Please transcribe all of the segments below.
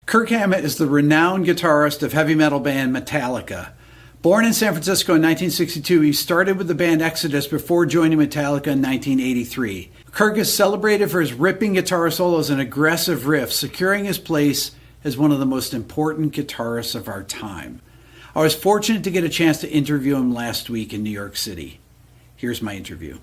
Kirk Hammett is the renowned guitarist of heavy metal band Metallica. Born in San Francisco in 1962, he started with the band Exodus before joining Metallica in 1983. Kirk is celebrated for his ripping guitar solos and aggressive riffs, securing his place as one of the most important guitarists of our time. I was fortunate to get a chance to interview him last week in New York City. Here's my interview.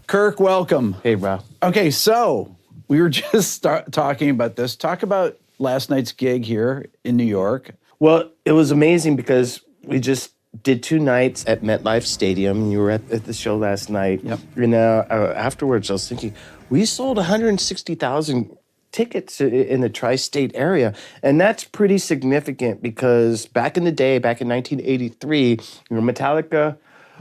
Kirk, welcome. Hey, bro. Okay, so we were just talking about this. Talk about last night's gig here in New York. Well, it was amazing because we just did 2 nights at MetLife Stadium. You were at the show last night. Yep. And afterwards, I was thinking, we sold 160,000 tickets in the tri-state area. And that's pretty significant because back in the day, back in 1983, Metallica,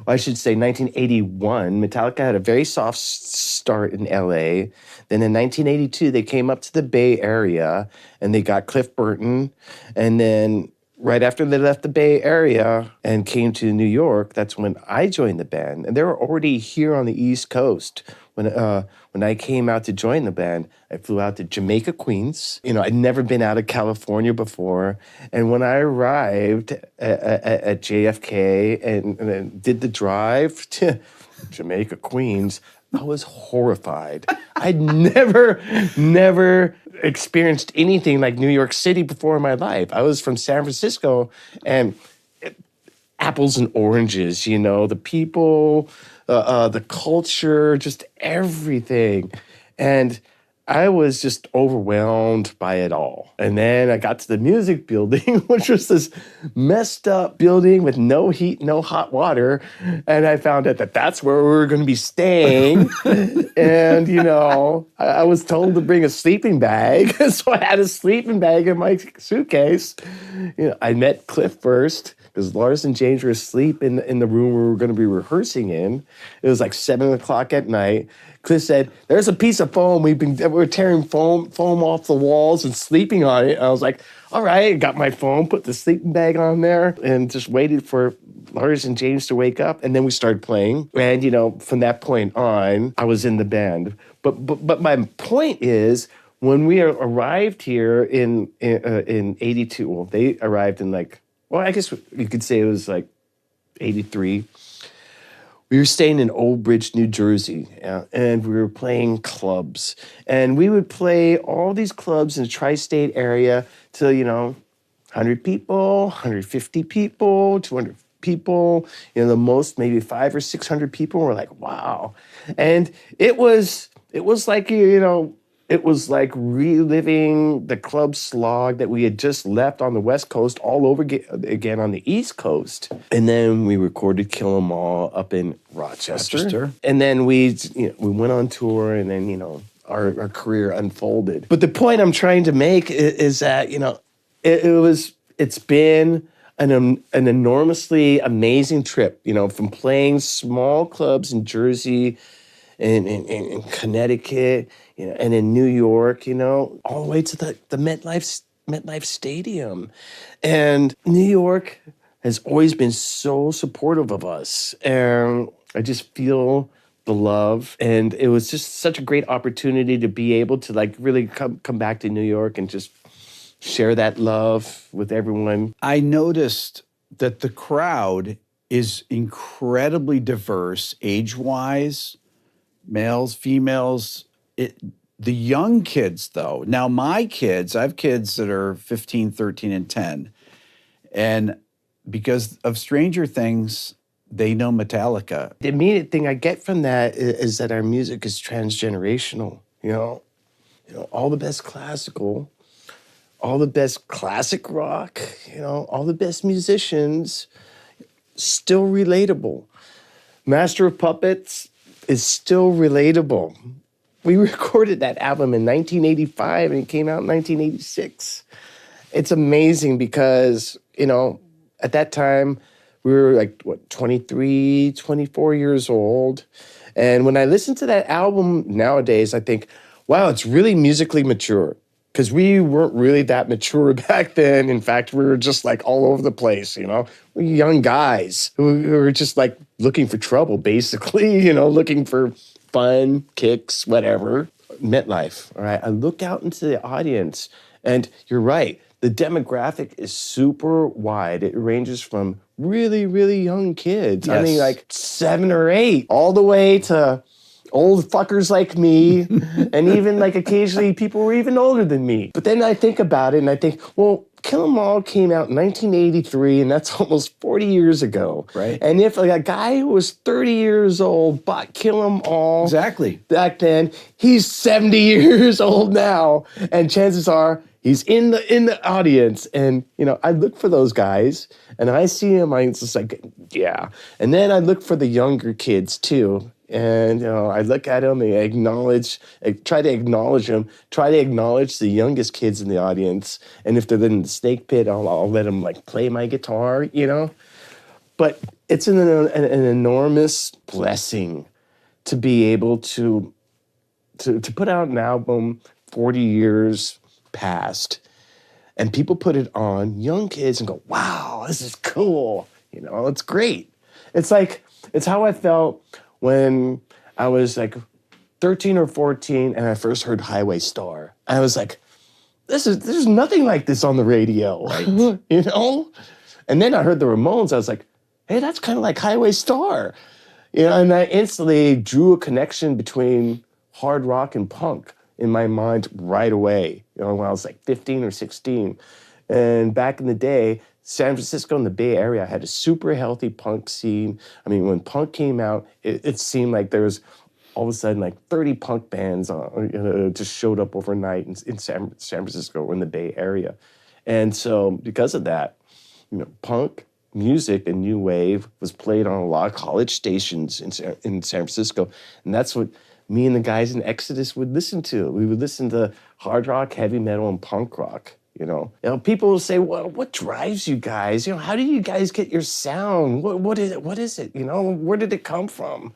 I should say 1981, Metallica had a very soft start in LA. Then in 1982, they came up to the Bay Area and they got Cliff Burton. And then right after they left the Bay Area and came to New York, that's when I joined the band. And they were already here on the East Coast. When I came out to join the band, I flew out to Jamaica, Queens. I'd never been out of California before. And when I arrived at JFK and did the drive to Jamaica, Queens, I was horrified. I'd never experienced anything like New York City before in my life. I was from San Francisco, and apples and oranges, the people, the culture, just everything. And I was just overwhelmed by it all. And then I got to the music building, which was this messed up building with no heat, no hot water. And I found out that that's where we were going to be staying. And, I was told to bring a sleeping bag. So I had a sleeping bag in my suitcase. I met Cliff first, because Lars and James were asleep in the room we were going to be rehearsing in. It was like 7 o'clock at night. Cliff said, "There's a piece of foam. We're tearing foam off the walls and sleeping on it." And I was like, "All right." Got my foam, put the sleeping bag on there, and just waited for Lars and James to wake up. And then we started playing. And from that point on, I was in the band. But my point is, when we arrived here in '82, well, they arrived in I guess you could say it was like 83. We were staying in Old Bridge, New Jersey, and we were playing clubs. And we would play all these clubs in the tri-state area to, 100 people, 150 people, 200 people, the most maybe 500 or 600 people. We're like, wow. And it was like, it was like reliving the club slog that we had just left on the West Coast all over again on the East Coast. And then we recorded Kill 'Em All up in Rochester. And then we went on tour, and then, our career unfolded. But the point I'm trying to make is that, it's been an enormously amazing trip, from playing small clubs in Jersey, in Connecticut, and in New York, all the way to the MetLife Stadium. And New York has always been so supportive of us. And I just feel the love. And it was just such a great opportunity to be able to really come back to New York and just share that love with everyone. I noticed that the crowd is incredibly diverse, age-wise, males, females. The young kids, though. Now, my kids, I have kids that are 15, 13, and 10. And because of Stranger Things, they know Metallica. The immediate thing I get from that is that our music is transgenerational. All the best classical, all the best classic rock, all the best musicians, still relatable. Master of Puppets is still relatable. We recorded that album in 1985 and it came out in 1986. It's amazing because, at that time we were 23, 24 years old. And when I listen to that album nowadays, I think, wow, it's really musically mature. Because we weren't really that mature back then. In fact, we were just all over the place, We're young guys who were just looking for trouble, basically, looking for fun, kicks, whatever. MetLife, all right? I look out into the audience, and you're right. the demographic is super wide. It ranges from really, really young kids. I mean, Yes. like 7 or 8, all the way to old fuckers like me, and even like occasionally people who are even older than me. But then I think about it and I think, well, Kill 'Em All came out in 1983, and that's almost 40 years ago. Right. And if like, a guy who was 30 years old bought Kill 'Em All Exactly. back then, he's 70 years old now, and chances are he's in the audience. And you know, I look for those guys, and I see him. I'm just like, yeah. And then I look for the younger kids too. And you know, I look at them and try to acknowledge them, try to acknowledge the youngest kids in the audience. And if they're in the snake pit, I'll let them like play my guitar, you know. But it's an enormous blessing to be able to put out an album 40 years past, and people put it on, young kids, and go, wow, this is cool. You know, it's great. It's how I felt when I was like 13 or 14 and I first heard Highway Star. I was like, there's nothing like this on the radio, right? You know? And then I heard the Ramones. I was like, hey, that's kind of like Highway Star. You know, and I instantly drew a connection between hard rock and punk in my mind right away, you know, when I was like 15 or 16. And back in the day, San Francisco and the Bay Area had a super healthy punk scene. I mean, when punk came out, it seemed like there was all of a sudden like 30 punk bands just showed up overnight in San Francisco or in the Bay Area. And so because of that, you know, punk music and new wave was played on a lot of college stations in San Francisco. And that's what me and the guys in Exodus would listen to. We would listen to hard rock, heavy metal, and punk rock. You know, people will say, well, what drives you guys? You know, how do you guys get your sound? What is it? What is it? You know, where did it come from?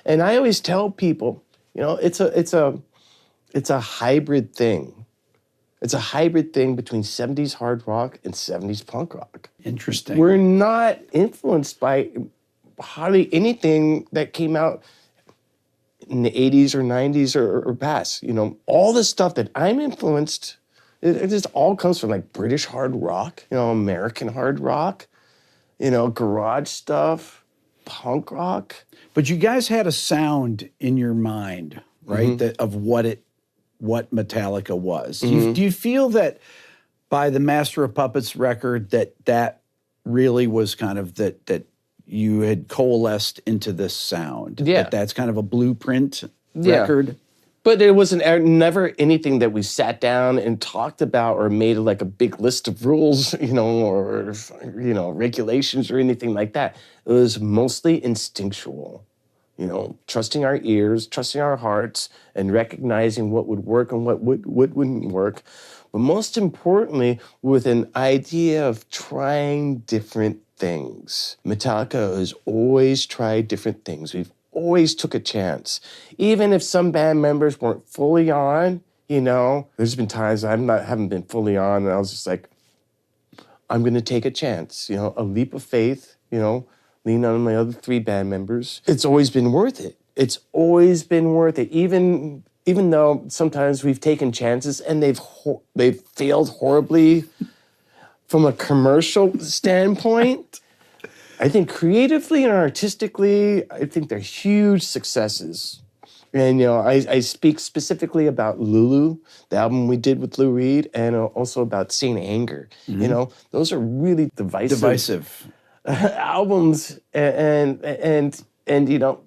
And I always tell people, you know, it's a hybrid thing. It's a hybrid thing between 70s hard rock and 70s punk rock. Interesting. We're not influenced by hardly anything that came out in the 80s or 90s or past. You know, all the stuff that I'm influenced, it just all comes from like British hard rock, you know, American hard rock, you know, garage stuff, punk rock. But you guys had a sound in your mind, right? Mm-hmm. That of what Metallica was. Do you feel that by the Master of Puppets record that really was kind of that you had coalesced into this sound? Yeah. That's kind of a blueprint record? But it wasn't never anything that we sat down and talked about or made like a big list of rules, you know, or, you know, regulations or anything like that. It was mostly instinctual, you know, trusting our ears, trusting our hearts, and recognizing what would work and what wouldn't work. But most importantly, with an idea of trying different things. Metallica has always tried different things. We've always took a chance. Even if some band members weren't fully on, you know, there's been times haven't been fully on, and I was just like, I'm going to take a chance, you know, a leap of faith, you know, lean on my other 3 band members. It's always been worth it. It's always been worth it, even though sometimes we've taken chances and they've failed horribly from a commercial standpoint. I think creatively and artistically, I think they're huge successes. And, you know, I speak specifically about Lulu, the album we did with Lou Reed, and also about Saint Anger. Mm-hmm. You know, those are really divisive albums. And you know,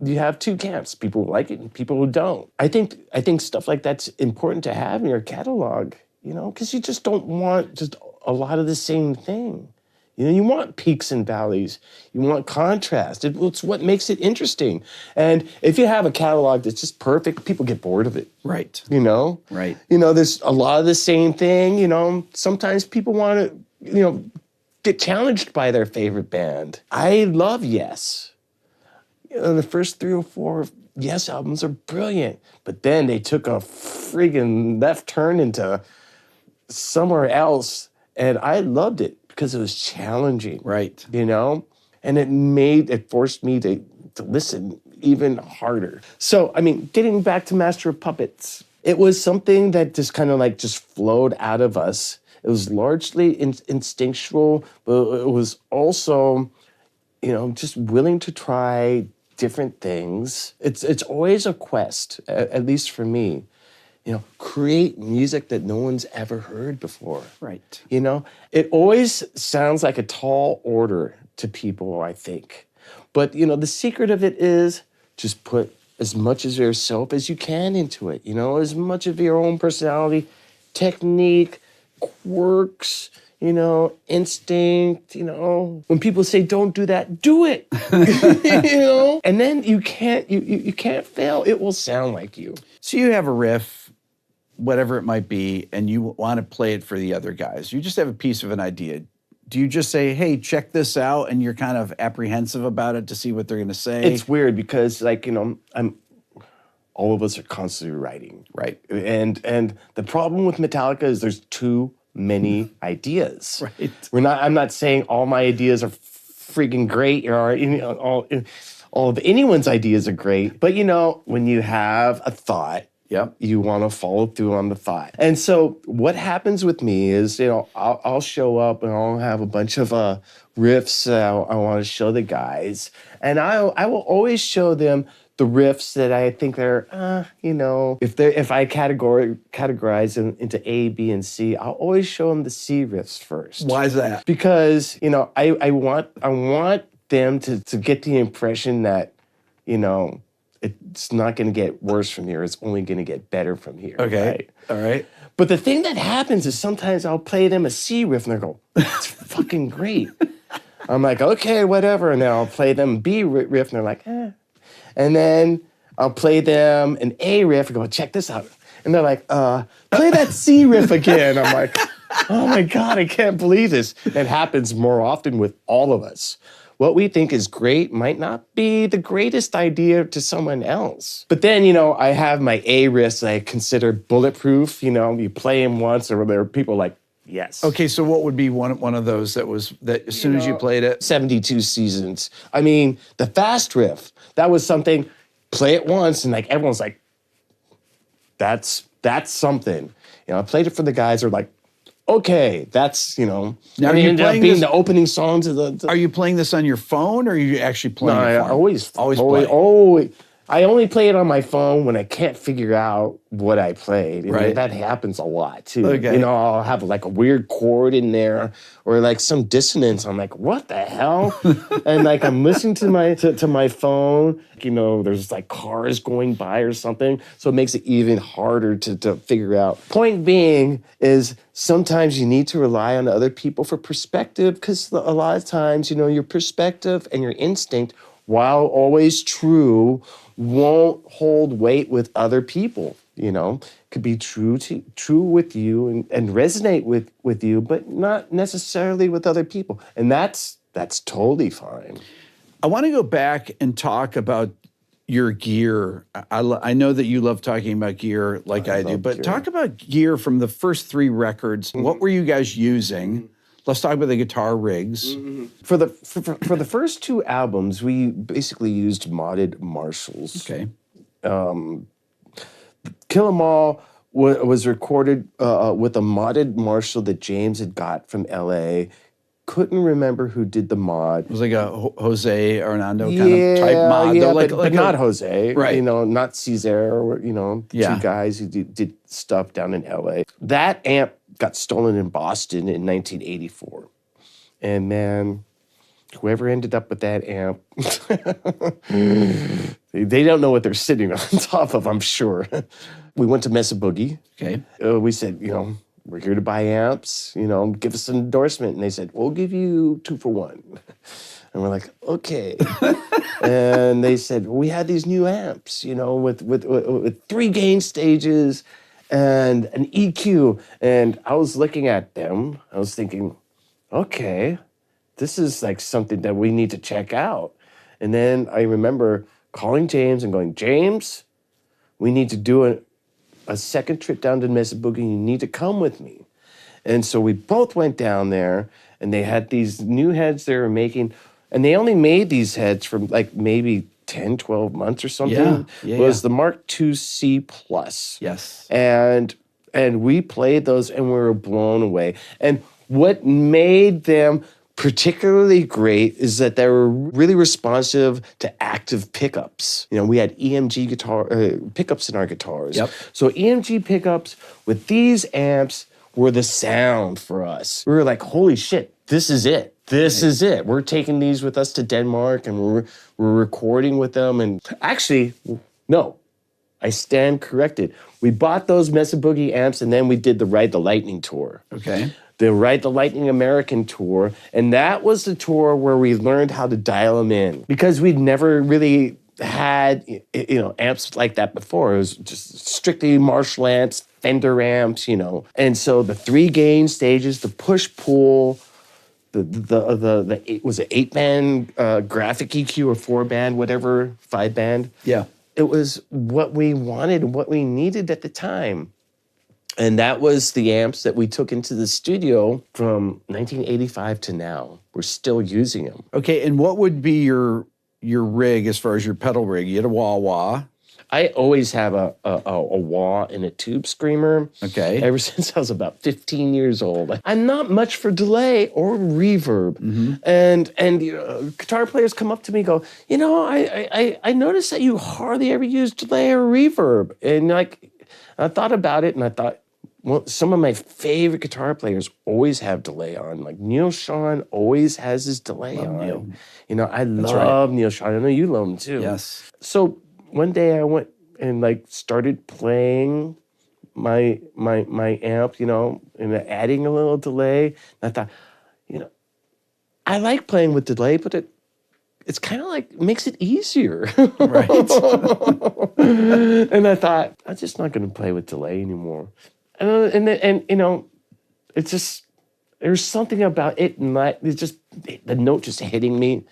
you have 2 camps, people who like it and people who don't. I think stuff like that's important to have in your catalog, you know, because you just don't want just a lot of the same thing. You know, you want peaks and valleys. You want contrast. It's what makes it interesting. And if you have a catalog that's just perfect, people get bored of it. Right. You know? Right. You know, there's a lot of the same thing. You know, sometimes people want to, you know, get challenged by their favorite band. I love Yes. You know, the first 3 or 4 Yes albums are brilliant. But then they took a friggin' left turn into somewhere else. And I loved it, because it was challenging, right? You know, and it forced me to listen even harder. So, I mean, getting back to Master of Puppets, it was something that just kind of like just flowed out of us. It was largely instinctual, but it was also, just willing to try different things. It's always a quest, at least for me. Create music that no one's ever heard before. Right. It always sounds like a tall order to people, I think. But, the secret of it is just put as much of yourself as you can into it, as much of your own personality, technique, quirks, instinct, When people say don't do that, do it. And then you can't fail. It will sound like you. So you have a riff, whatever it might be, and you want to play it for the other guys. You just have a piece of an idea. Do you just say, hey, check this out, and you're kind of apprehensive about it to see what they're going to say? It's weird because, all of us are constantly writing. Right. And the problem with Metallica is there's too many ideas. Right. I'm not saying all my ideas are freaking great, or all of anyone's ideas are great. But, when you have a thought, yep, you want to follow through on the thought. And so what happens with me is, I'll show up and I'll have a bunch of riffs that I want to show the guys. And I will always show them the riffs that I think they're, if I categorize them into A, B, and C, I'll always show them the C riffs first. Why is that? Because, I want them to get the impression that, it's not going to get worse from here. It's only going to get better from here. Okay. Right? All right. But the thing that happens is sometimes I'll play them a C riff and they go, that's fucking great. I'm like, okay, whatever. And then I'll play them B riff and they're like, eh. And then I'll play them an A riff and go, check this out. And they're like, play that C riff again. I'm like, oh my God, I can't believe this. It happens more often with all of us. What we think is great might not be the greatest idea to someone else. But then, I have my A riffs that I consider bulletproof. You play them once, or there are people like, yes. Okay, so what would be one of those that as soon as you played it? 72 Seasons. I mean, the fast riff, that was something, play it once, and everyone's like, that's something. I played it for the guys who are like, okay, that's, Now, it ended up being the opening songs of the... Are you playing this on your phone, or are you actually playing it? No, I always play. I only play it on my phone when I can't figure out what I played. Right. That happens a lot, too. Okay. I'll have a weird chord in there or some dissonance. I'm like, what the hell? And I'm listening to my phone. There's cars going by or something. So it makes it even harder to figure out. Point being is sometimes you need to rely on other people for perspective, because a lot of times, your perspective and your instinct, while always true, won't hold weight with other people. Could be true with you and resonate with you, but not necessarily with other people. And that's totally fine. I want to go back and talk about your gear. I know that you love talking about gear like I do, but talk about gear from the first 3 records. Mm-hmm. What were you guys using? Let's talk about the guitar rigs. Mm-hmm. For the first 2 albums, we basically used modded Marshalls. Okay. Kill 'Em All was recorded with a modded Marshall that James had got from LA. Couldn't remember who did the mod. It was like a Jose Hernando kind of type mod. Yeah, though, but not Jose. Right. Not Cesar, two guys who did stuff down in LA. That amp got stolen in Boston in 1984. And man, whoever ended up with that amp, they don't know what they're sitting on top of, I'm sure. We went to Mesa Boogie. Okay. We said, we're here to buy amps, give us an endorsement. And they said, we'll give you 2 for 1. And we're like, okay. And they said, we had these new amps, with 3 gain stages and an EQ. And I was looking at them. I was thinking, okay, this is something that we need to check out. And then I remember calling James and going, James, we need to do a second trip down to Mesa Boogie. You need to come with me. And so we both went down there, and they had these new heads they were making. And they only made these heads for maybe 10, 12 months or something. Yeah, it was the Mark II C+. Yes. And And we played those and we were blown away. And what made them particularly great is that they were really responsive to active pickups. You know, we had EMG guitar pickups in our guitars. Yep. So EMG pickups with these amps were the sound for us. We were like, holy shit, this is it. This is it. We're taking these with us to Denmark and we're recording with them. And actually, no, I stand corrected. We bought those Mesa Boogie amps and then we did the Ride the Lightning tour. Okay. The Ride the Lightning American tour. And that was the tour where we learned how to dial them in because we'd never really had, you know, amps like that before. It was just strictly Marshall amps, Fender amps, you know. And so the 3 gain stages, the push-pull, it was an 8-band graphic EQ or 4-band, whatever, 5-band. Yeah. It was what we wanted and what we needed at the time. And that was the amps that we took into the studio from 1985 to now. We're still using them. Okay, and what would be your rig as far as your pedal rig? You had a wah-wah. I always have a wah and a tube screamer. Okay. Ever since I was about 15 years old. I'm not much for delay or reverb. Mm-hmm. And you know, guitar players come up to me and go, you know, I noticed that you hardly ever use delay or reverb. And like, I thought about it and I thought, well, some of my favorite guitar players always have delay on. Like Neil Sean always has his delay on. Neil. You know, I love Neil Sean. I know you love him too. Yes. So one day I went and like started playing my amp, you know, and adding a little delay. And I thought, you know, I like playing with delay, but it's kind of like makes it easier. Right. And I thought, I'm just not going to play with delay anymore. And you know, it's just, there's something about it and it's just, the note just hitting me.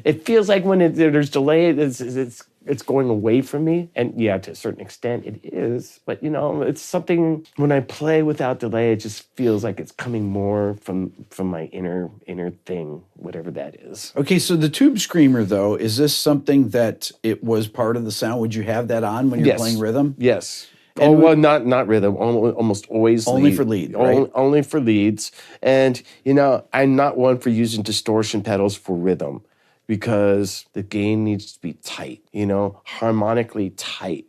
It feels like when there's delay, it's going away from me. And yeah, to a certain extent it is. But you know, it's something, when I play without delay, it just feels like it's coming more from my inner thing, whatever that is. Okay, so the tube screamer though, is this something that it was part of the sound? Would you have that on when you're playing rhythm? Yes. And well, not rhythm. Almost always only for lead, right? Only for leads. And you know, I'm not one for using distortion pedals for rhythm because the gain needs to be tight. You know, harmonically tight.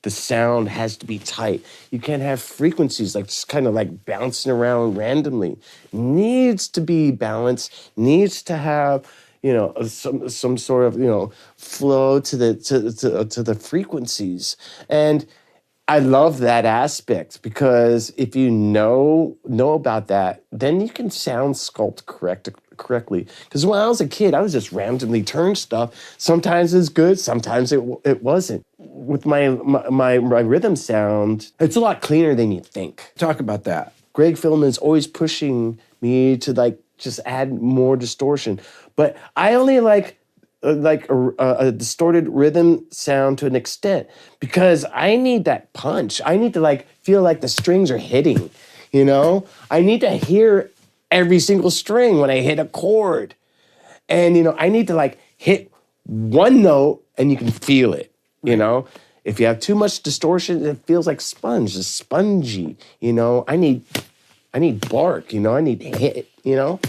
The sound has to be tight. You can't have frequencies like just kind of like bouncing around randomly. Needs to be balanced. Needs to have, you know, some sort of, you know, flow to the frequencies. And I love that aspect because if you know about that, then you can sound sculpt correctly. Because when I was a kid, I was just randomly turning stuff. Sometimes it's good, sometimes it wasn't. With my rhythm sound, it's a lot cleaner than you think. Talk about that. Greg Philman's always pushing me to like just add more distortion, but I only like a distorted rhythm sound to an extent because I need that punch. I need to like feel like the strings are hitting, you know? I need to hear every single string when I hit a chord. And, you know, I need to like hit one note and you can feel it, you know? If you have too much distortion, it feels like sponge, it's spongy, you know? I need bark, you know? I need hit, you know?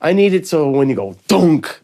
I need it so when you go thunk,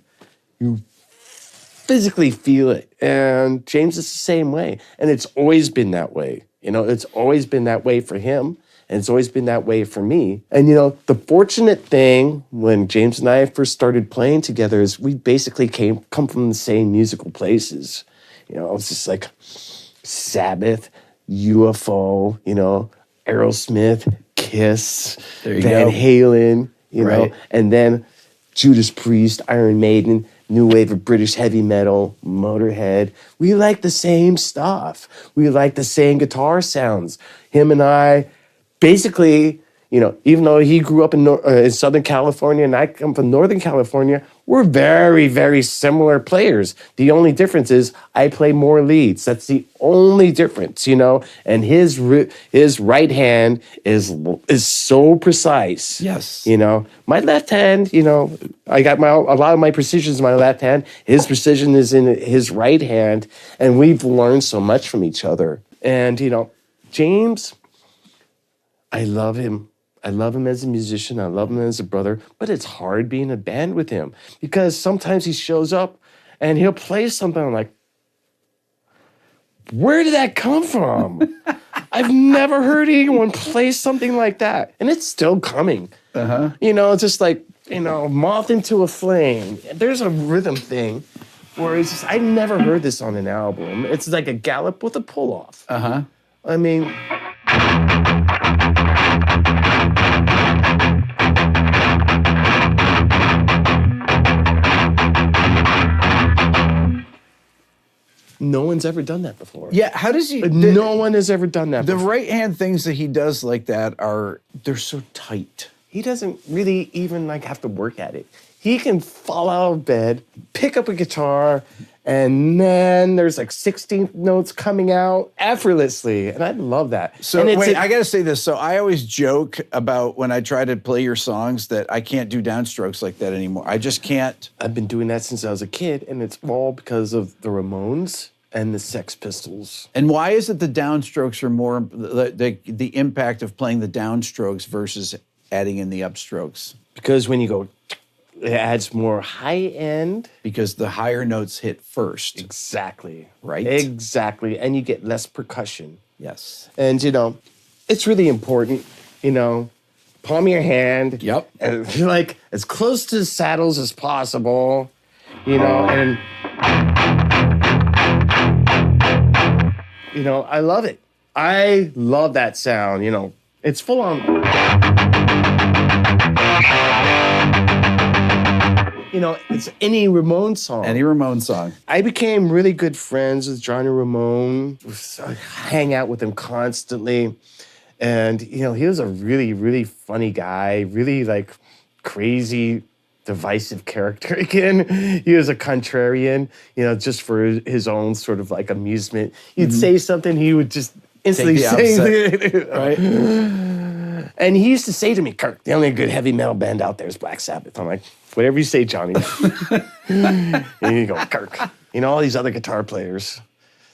you physically feel it. And James is the same way. And it's always been that way. You know, it's always been that way for him. And it's always been that way for me. And, you know, the fortunate thing when James and I first started playing together is we basically come from the same musical places. You know, it's just like Sabbath, UFO, you know, Aerosmith, Kiss, Van Halen, you know, and then Judas Priest, Iron Maiden, new wave of British heavy metal, Motorhead. We like the same stuff. We like the same guitar sounds. Him and I, basically, you know, even though he grew up in Southern California and I come from Northern California, we're very, very similar players. The only difference is I play more leads. That's the only difference, you know. And his right hand is so precise. Yes. You know, my left hand, you know, I got a lot of my precision is in my left hand. His precision is in his right hand, and we've learned so much from each other. And you know, James, I love him. I love him as a musician. I love him as a brother, but it's hard being a band with him because sometimes he shows up and he'll play something. I'm like, where did that come from? I've never heard anyone play something like that. And it's still coming. You know, it's just like, you know, moth into a flame. There's a rhythm thing where it's just, I never heard this on an album. It's like a gallop with a pull-off. I mean... No one's ever done that before. Yeah, how does he... No one has ever done that The before. right-hand things that he does like that they're so tight. He doesn't really even like have to work at it. He can fall out of bed, pick up a guitar, and then there's like 16th notes coming out effortlessly. And I love that. So and wait, I got to say this. So I always joke about when I try to play your songs that I can't do downstrokes like that anymore. I just can't. I've been doing that since I was a kid, and it's all because of the Ramones and the Sex Pistols. And why is it the downstrokes are more, the impact of playing the downstrokes versus adding in the upstrokes? Because when you go, it adds more high end. Because the higher notes hit first. Exactly. Right? Exactly. And you get less percussion. Yes. And, you know, it's really important, you know, palm of your hand. Yep. And like as close to the saddles as possible, you know, and, you know, I love it. I love that sound, you know, it's full on. You know, it's any Ramon song. Any Ramon song. I became really good friends with Johnny Ramone. I hang out with him constantly. And, you know, he was a really, really funny guy, really like crazy, divisive character again. He was a contrarian, you know, just for his own sort of like amusement. You'd say something, he would just instantly say it. Right? And he used to say to me, Kirk, the only good heavy metal band out there is Black Sabbath. I'm like, whatever you say, Johnny. And you go, Kirk, you know, all these other guitar players,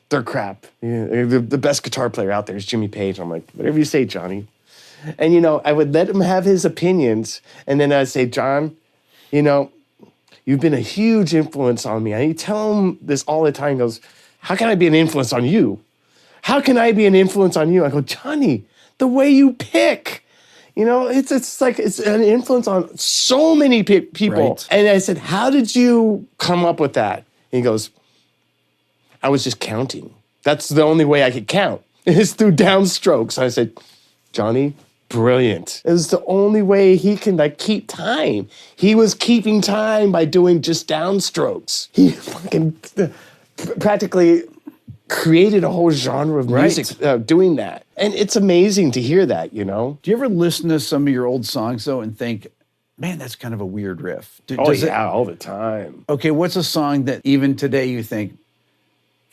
they're crap. You know, the best guitar player out there is Jimmy Page. I'm like, whatever you say, Johnny. And, you know, I would let him have his opinions. And then I'd say, John, you know, you've been a huge influence on me. And you tell him this all the time. He goes, how can I be an influence on you? How can I be an influence on you? I go, Johnny, the way you pick. You know, it's like it's an influence on so many people. Right. And I said, how did you come up with that? And he goes, I was just counting. That's the only way I could count is through downstrokes. And I said, Johnny, brilliant. It was the only way he can like keep time. He was keeping time by doing just downstrokes. He fucking practically created a whole genre of music doing that. And it's amazing to hear that, you know? Do you ever listen to some of your old songs, though, and think, man, that's kind of a weird riff? All the time. Okay, what's a song that even today you think,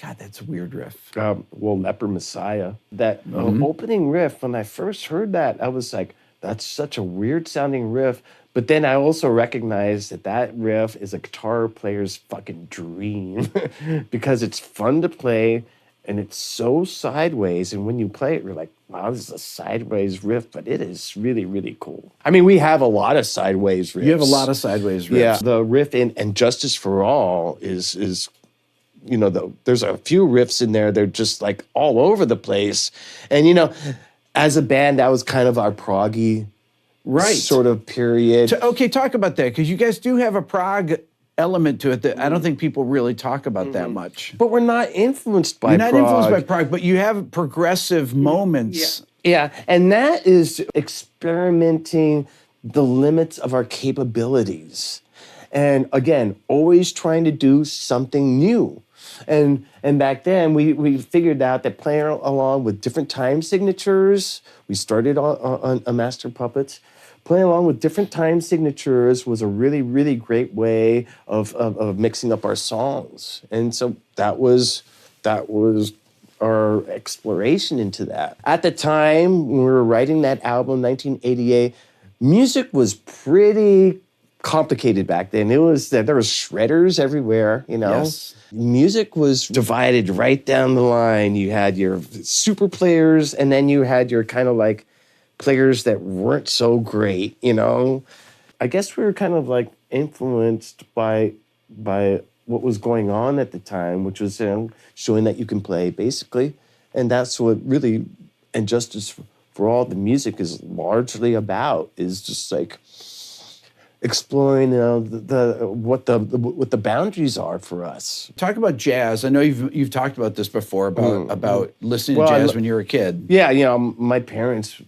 God, that's a weird riff? Well, Leper Messiah. That opening riff, when I first heard that, I was like, that's such a weird sounding riff. But then I also recognized that that riff is a guitar player's fucking dream because it's fun to play and it's so sideways. And when you play it, you're like, wow, this is a sideways riff, but it is really, really cool. I mean, we have a lot of sideways riffs. You have a lot of sideways riffs. Yeah, the riff in Justice for All is you know, there's a few riffs in there. They're just like all over the place. And, you know, as a band, that was kind of our proggy sort of period. Okay, talk about that, because you guys do have a prog element to it that I don't think people really talk about that much. But we're not influenced by You're not prog. influenced by prog, but you have progressive moments. Yeah, and that is experimenting the limits of our capabilities. And again, always trying to do something new. And back then, we figured out that playing along with different time signatures, we started on a Master Puppets. Playing along with different time signatures was a really, really great way of mixing up our songs. And so that was our exploration into that. At the time, when we were writing that album, 1988, music was pretty complicated back then. There was shredders everywhere, you know. Yes. Music was divided right down the line. You had your super players, and then you had your kind of like players that weren't so great, you know. I guess we were kind of like influenced by what was going on at the time, which was, you know, showing that you can play, basically. And that's what really And Justice for All, the music is largely about, is just like exploring what the boundaries are for us. Talk about jazz. I know you've talked about this before about listening to jazz when you were a kid. Yeah, you know, my parents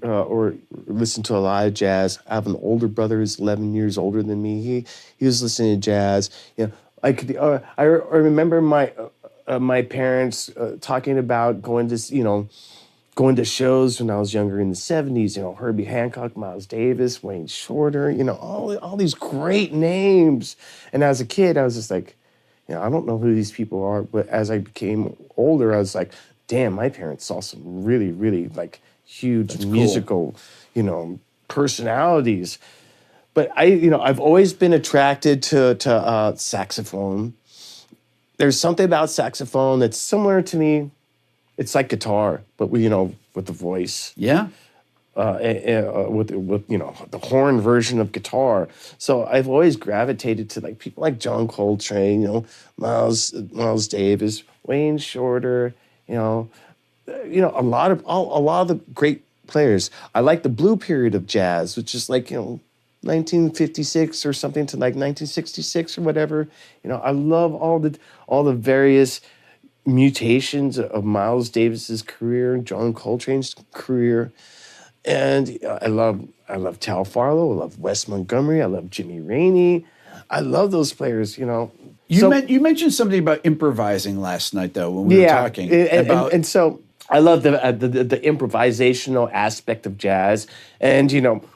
or listened to a lot of jazz. I have an older brother who's 11 years older than me. He was listening to jazz. You know, I remember my parents talking about going to shows when I was younger in the 70s, you know, Herbie Hancock, Miles Davis, Wayne Shorter, you know, all these great names. And as a kid, I was just like, you know, I don't know who these people are. But as I became older, I was like, damn, my parents saw some really, really like huge musical, you know, personalities. But I've always been attracted to saxophone. There's something about saxophone that's similar to me. It's like guitar, but with the voice. Yeah. With the horn version of guitar. So I've always gravitated to like people like John Coltrane, you know, Miles Davis, Wayne Shorter, a lot of the great players. I like the blue period of jazz, which is like, 1956 or something to like 1966 or whatever. You know, I love all the various mutations of Miles Davis's career, John Coltrane's career, and I love Tal Farlow, I love Wes Montgomery, I love Jimmy Rainey, I love those players. You mentioned something about improvising last night, though, when we were talking about. And so I love the improvisational aspect of jazz, and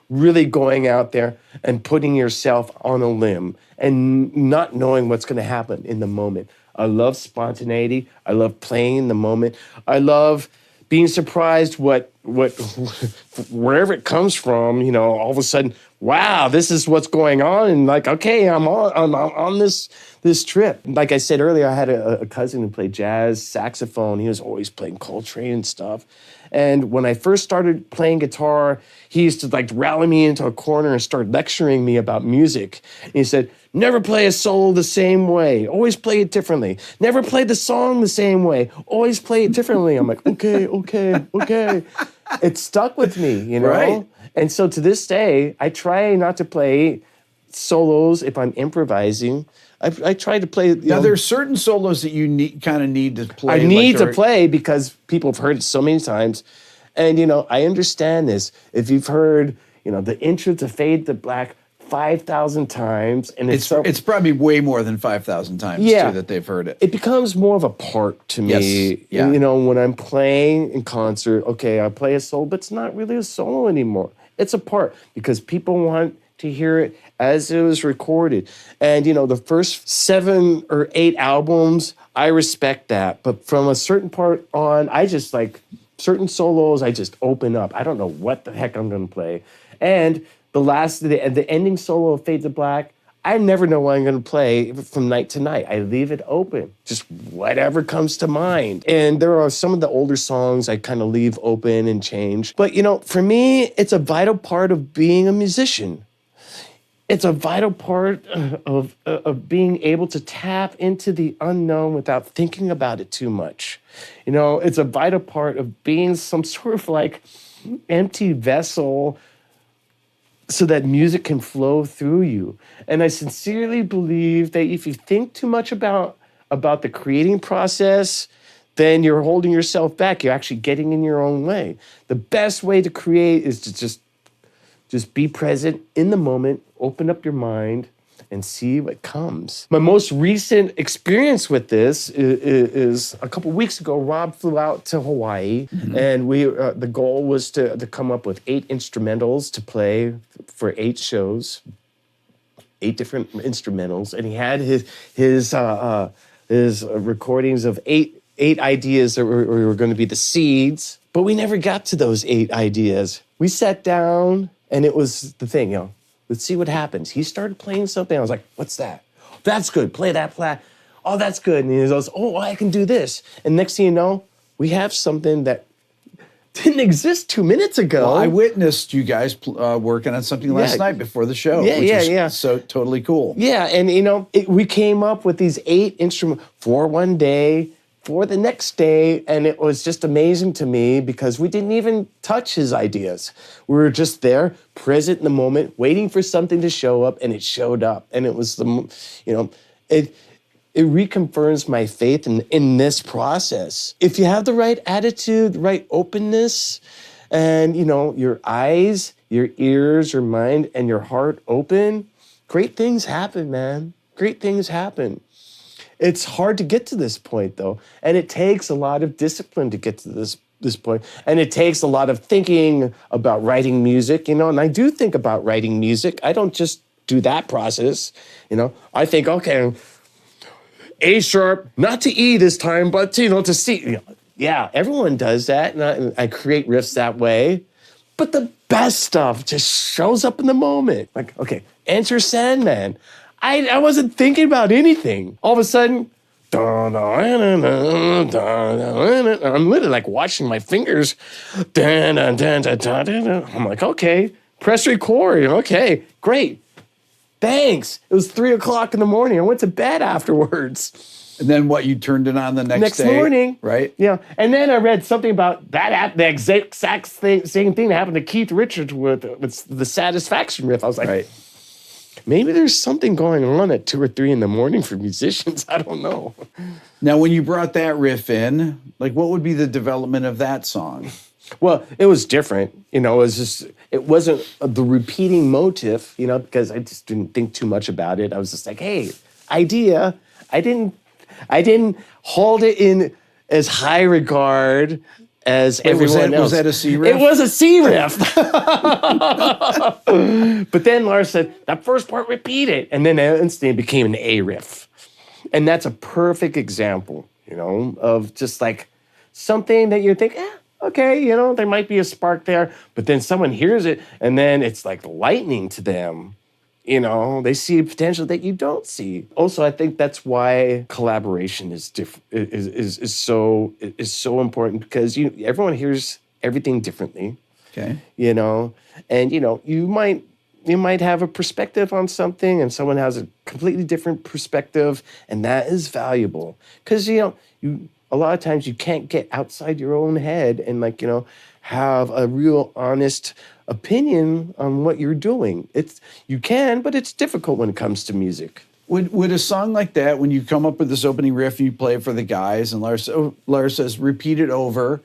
really going out there and putting yourself on a limb and not knowing what's going to happen in the moment. I love spontaneity. I love playing in the moment. I love being surprised wherever it comes from. All of a sudden, wow, this is what's going on, and like, okay, I'm on this trip. Like I said earlier, I had a cousin who played jazz, saxophone. He was always playing Coltrane and stuff. And when I first started playing guitar, he used to like rally me into a corner and start lecturing me about music. And he said, never play a solo the same way. Always play it differently. Never play the song the same way. Always play it differently. I'm like, okay. It stuck with me, Right. And so to this day, I try not to play solos if I'm improvising. I try to play. Now, there's certain solos that you need to play. I need to play because people have heard it so many times. And, I understand this. If you've heard, the intro to Fade to Black 5,000 times, and it's probably way more than 5,000 times too, that they've heard it. It becomes more of a part to me. Yes. Yeah. When I'm playing in concert, okay, I play a solo, but it's not really a solo anymore. It's a part because people want to hear it as it was recorded. And, the first 7 or 8 albums, I respect that. But from a certain part on, I just like certain solos, I just open up. I don't know what the heck I'm going to play. And the ending solo of Fade to Black, I never know what I'm going to play from night to night. I leave it open, just whatever comes to mind. And there are some of the older songs I kind of leave open and change. But, for me, it's a vital part of being a musician. It's a vital part of being able to tap into the unknown without thinking about it too much. It's a vital part of being some sort of like empty vessel so that music can flow through you. And I sincerely believe that if you think too much about the creating process, then you're holding yourself back. You're actually getting in your own way. The best way to create is to just be present in the moment, open up your mind, and see what comes. My most recent experience with this is a couple weeks ago. Rob flew out to Hawaii, and the goal was to come up with 8 instrumentals to play for 8 shows, 8 different instrumentals, and he had his recordings of 8 ideas that were going to be the seeds, but we never got to those 8 ideas. We sat down, and it was the thing, let's see what happens. He started playing something. I was like, what's that? That's good. Play that. Oh, that's good. And he goes, oh, I can do this. And next thing you know, we have something that didn't exist 2 minutes ago. Well, I witnessed you guys working on something last night before the show. which is so totally cool. Yeah, and we came up with these 8 instruments for one day, for the next day, and it was just amazing to me because we didn't even touch his ideas. We were just there, present in the moment, waiting for something to show up, and it showed up. And it was it reconfirms my faith in this process. If you have the right attitude, the right openness, and your eyes, your ears, your mind, and your heart open, great things happen, man. Great things happen. It's hard to get to this point, though, and it takes a lot of discipline to get to this point, and it takes a lot of thinking about writing music, and I do think about writing music. I don't just do that process, I think, okay, A sharp, not to E this time, but to C. Yeah, everyone does that, and I create riffs that way, but the best stuff just shows up in the moment. Like, okay, Enter Sandman. I wasn't thinking about anything. All of a sudden, I'm literally like watching my fingers. I'm like, okay, press record. Okay, great. Thanks. It was 3:00 in the morning. I went to bed afterwards. And then what, you turned it on the next day? Morning. Right? Yeah. And then I read something about that, the exact same thing that happened to Keith Richards with the Satisfaction riff. I was like, right. Maybe there's something going on at 2 or 3 in the morning for musicians. I don't know. Now, when you brought that riff in, like, what would be the development of that song? Well, it was different. It wasn't the repeating motif, because I just didn't think too much about it. I was just like, hey, idea. I didn't hold it in as high regard as everyone else. Was that a C riff? It was a C riff. But then Lars said, that first part, repeat it. And then instantly it became an A riff. And that's a perfect example, of just like something that you think, okay, there might be a spark there. But then someone hears it, and then it's like lightning to them. They see potential that you don't see. Also, I think that's why collaboration is so important, because everyone hears everything differently. Okay. And you might have a perspective on something, and someone has a completely different perspective, and that is valuable. Because a lot of times you can't get outside your own head and have a real honest opinion on what you're doing. You can, but it's difficult when it comes to music. Would a song like that, when you come up with this opening riff and you play it for the guys, and Lars says, repeat it over,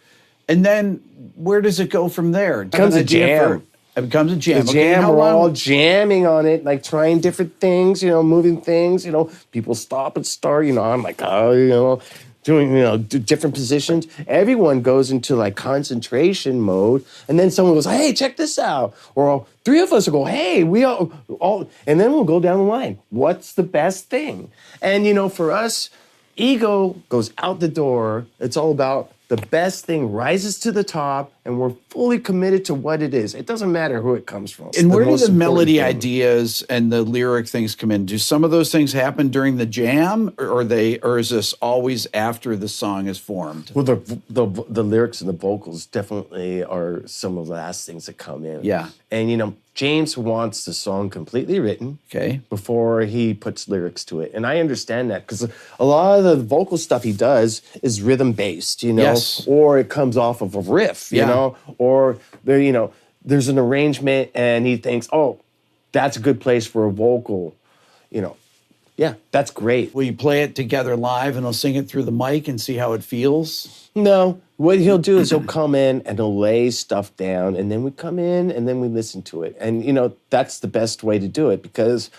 and then where does it go from there? It becomes a jam. It becomes a jam. The jam, we're all jamming on it, like trying different things, moving things, people stop and start, I'm like, doing different positions. Everyone goes into like concentration mode, and then someone goes, hey, check this out, or 3 of us will go, hey, we all, and then we'll go down the line. What's the best thing? And for us, ego goes out the door. It's all about the best thing rises to the top, and we're fully committed to what it is. It doesn't matter who it comes from. And where do the melody ideas and the lyric things come in? Do some of those things happen during the jam, or is this always after the song is formed? Well, the lyrics and the vocals definitely are some of the last things that come in. Yeah. And James wants the song completely written, okay, before he puts lyrics to it. And I understand that, because a lot of the vocal stuff he does is rhythm-based, Yes. or it comes off of a riff, or there's an arrangement and he thinks, oh, that's a good place for a vocal, Yeah, that's great. Will you play it together live and he'll sing it through the mic and see how it feels? No. What he'll do is he'll come in and he'll lay stuff down, and then we come in and then we listen to it. And, that's the best way to do it, because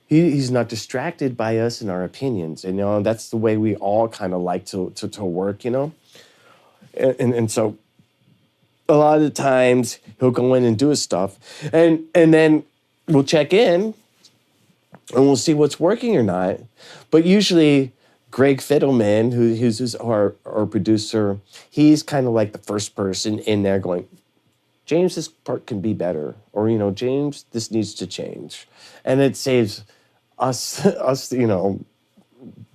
he's not distracted by us and our opinions. And, that's the way we all kind of like to work, And so a lot of the times he'll go in and do his stuff, and then we'll check in and we'll see what's working or not. But usually Greg Fiddleman, who's our producer, he's kind of like the first person in there going, James, this part can be better. Or, James, this needs to change. And it saves us,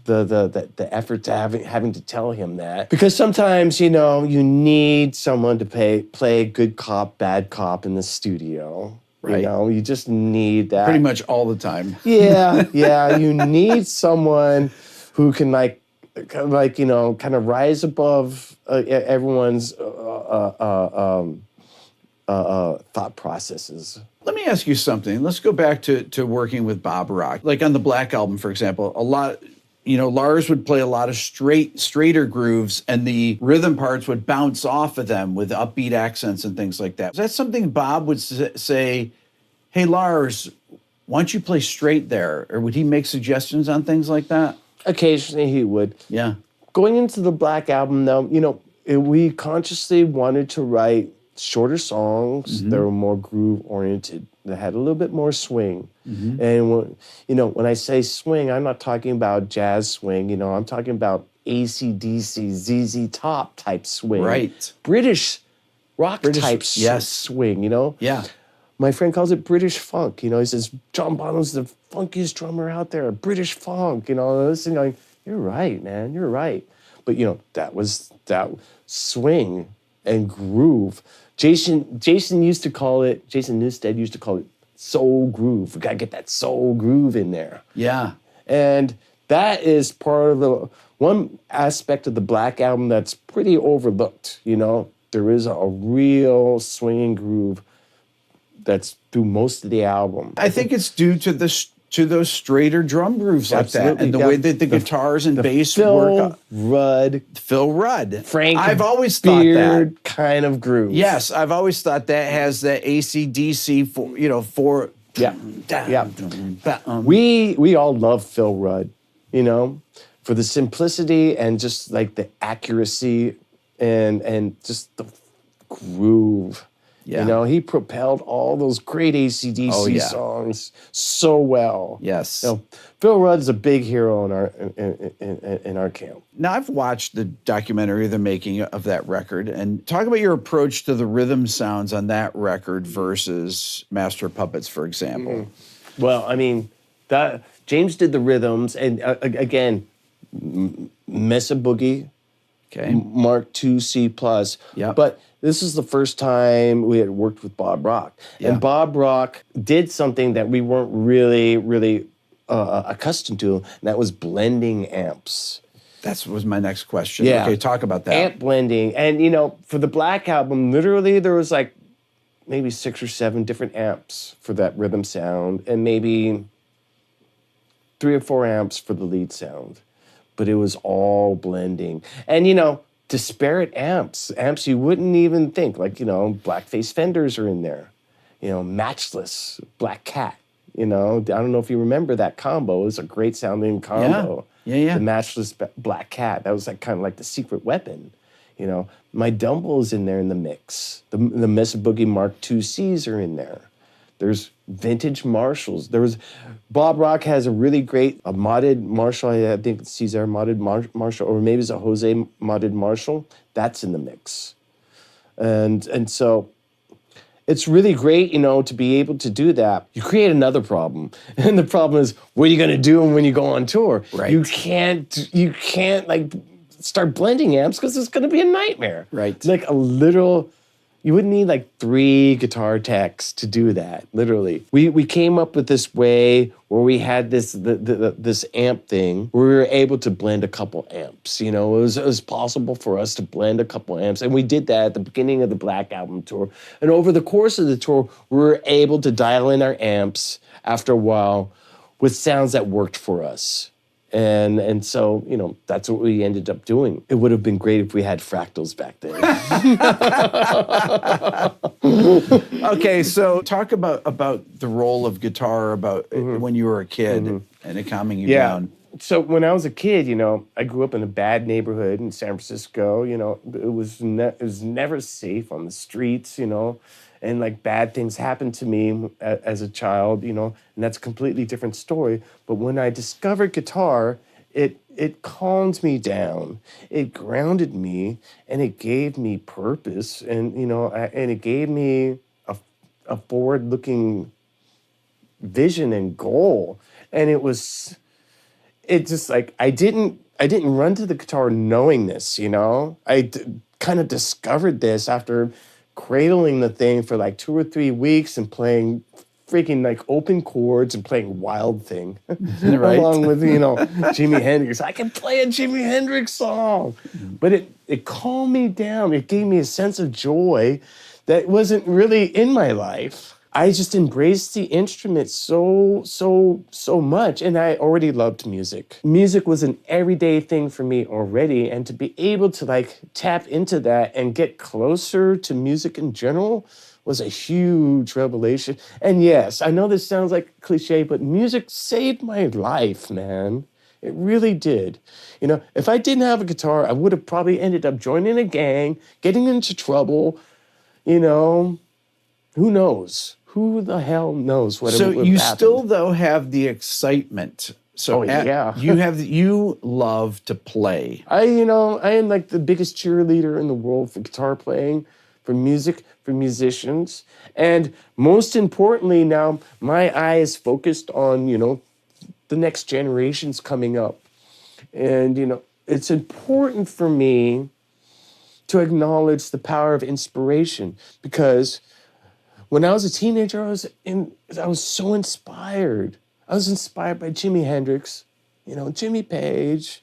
the effort to having to tell him that, because sometimes you need someone to play good cop, bad cop in the studio. Right. You just need that Pretty much all the time. Yeah. You need someone who can kind of rise above everyone's thought processes. Let me ask you something. Let's go back to working with Bob Rock. Like on the Black Album, for example, Lars would play a lot of straighter grooves, and the rhythm parts would bounce off of them with upbeat accents and things like that. Is that something Bob would say, hey, Lars, why don't you play straight there? Or would he make suggestions on things like that? Occasionally he would. Yeah. Going into the Black Album, though, we consciously wanted to write shorter songs that were more groove-oriented, that had a little bit more swing. And when I say swing, I'm not talking about jazz swing. I'm talking about AC/DC, ZZ Top type swing. Right. British rock type swing. Yeah. My friend calls it British funk. He says John Bonham's the funkiest drummer out there. British funk. Listening, going, you're right, man. You're right. But that swing and groove. Jason Newsted used to call it soul groove. We gotta get that soul groove in there. Yeah. And that is part of the one aspect of the Black Album that's pretty overlooked. There is a real swinging groove that's through most of the album. I think it's due to those straighter drum grooves like that, and the way that the guitars and bass work. Phil Rudd. Frank I've always thought that kind of groove. Yes, I've always thought that has the AC/DC for We all love Phil Rudd, for the simplicity and just like the accuracy and just the groove. Yeah. He propelled all those great AC/DC songs so well. Yes. Phil Rudd's a big hero in our camp. Now, I've watched the documentary, the making of that record, and talk about your approach to the rhythm sounds on that record versus Master of Puppets, for example. Well, that James did the rhythms, and again, Mesa Boogie, Okay. Mark II C+. Yep. But this is the first time we had worked with Bob Rock. Yeah. And Bob Rock did something that we weren't really accustomed to, and that was blending amps. That was my next question. Yeah. Okay, talk about that. Amp blending. And, for the Black Album, literally there was like maybe 6 or 7 different amps for that rhythm sound, and maybe 3 or 4 amps for the lead sound. But it was all blending. And, disparate amps you wouldn't even think, like, Blackface Fenders are in there. Matchless, Black Cat. I don't know if you remember that combo. It was a great sounding combo. Yeah. The Matchless Black Cat. That was kind of like the secret weapon. My Dumbo's in there in the mix. The Mesa Boogie Mark II Cs are in there. There's vintage Marshalls. Bob Rock has a really great modded Marshall. I think it's Cesar modded Marshall, or maybe it's a Jose modded Marshall. That's in the mix, and so it's really great, to be able to do that. You create another problem, and the problem is, what are you going to do when you go on tour? Right. You can't like start blending amps because it's going to be a nightmare. Right. It's like a little. You wouldn't need like 3 guitar techs to do that, literally. We came up with this way where we had this amp thing where we were able to blend a couple amps. It was possible for us to blend a couple amps. And we did that at the beginning of the Black Album tour. And over the course of the tour, we were able to dial in our amps after a while with sounds that worked for us. And so, that's what we ended up doing. It would have been great if we had fractals back then. Okay, so talk about the role of guitar when you were a kid and it calming you down. So when I was a kid, I grew up in a bad neighborhood in San Francisco. It was never safe on the streets, and like bad things happened to me as a child, and that's a completely different story. But when I discovered guitar, it calmed me down, it grounded me, and it gave me purpose, and and it gave me a forward-looking vision and goal, and it was it just like I didn't run to the guitar knowing this, you know. Kind of discovered this after cradling the thing for like 2 or 3 weeks and playing freaking like open chords and playing Wild Thing Right. along with, you know, Jimi Hendrix. I can play a Jimi Hendrix song. But it calmed me down. It gave me a sense of joy that wasn't really in my life. I just embraced the instrument so much, and I already loved music. Music was an everyday thing for me already, and to be able to like tap into that and get closer to music in general was a huge revelation. And yes, I know this sounds like a cliche, but music saved my life, man. It really did. You know, if I didn't have a guitar, I would have probably ended up joining a gang, getting into trouble, you know. Who knows? Who the hell knows what So would you happen? still though have the excitement. So yeah. you love to play. I am like the biggest cheerleader in the world for guitar playing, for music, for musicians. And most importantly now, my eye is focused on, you know, the next generations coming up. And, you know, it's important for me to acknowledge the power of inspiration, because when I was a teenager, I was so inspired. I was inspired by Jimi Hendrix, you know, Jimmy Page,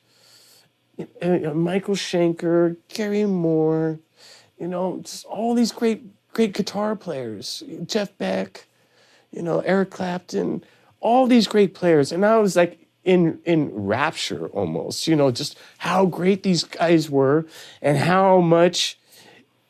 Michael Schenker, Gary Moore, you know, just all these great guitar players, Jeff Beck, you know, Eric Clapton, all these great players. And I was like in rapture almost, you know, just how great these guys were and how much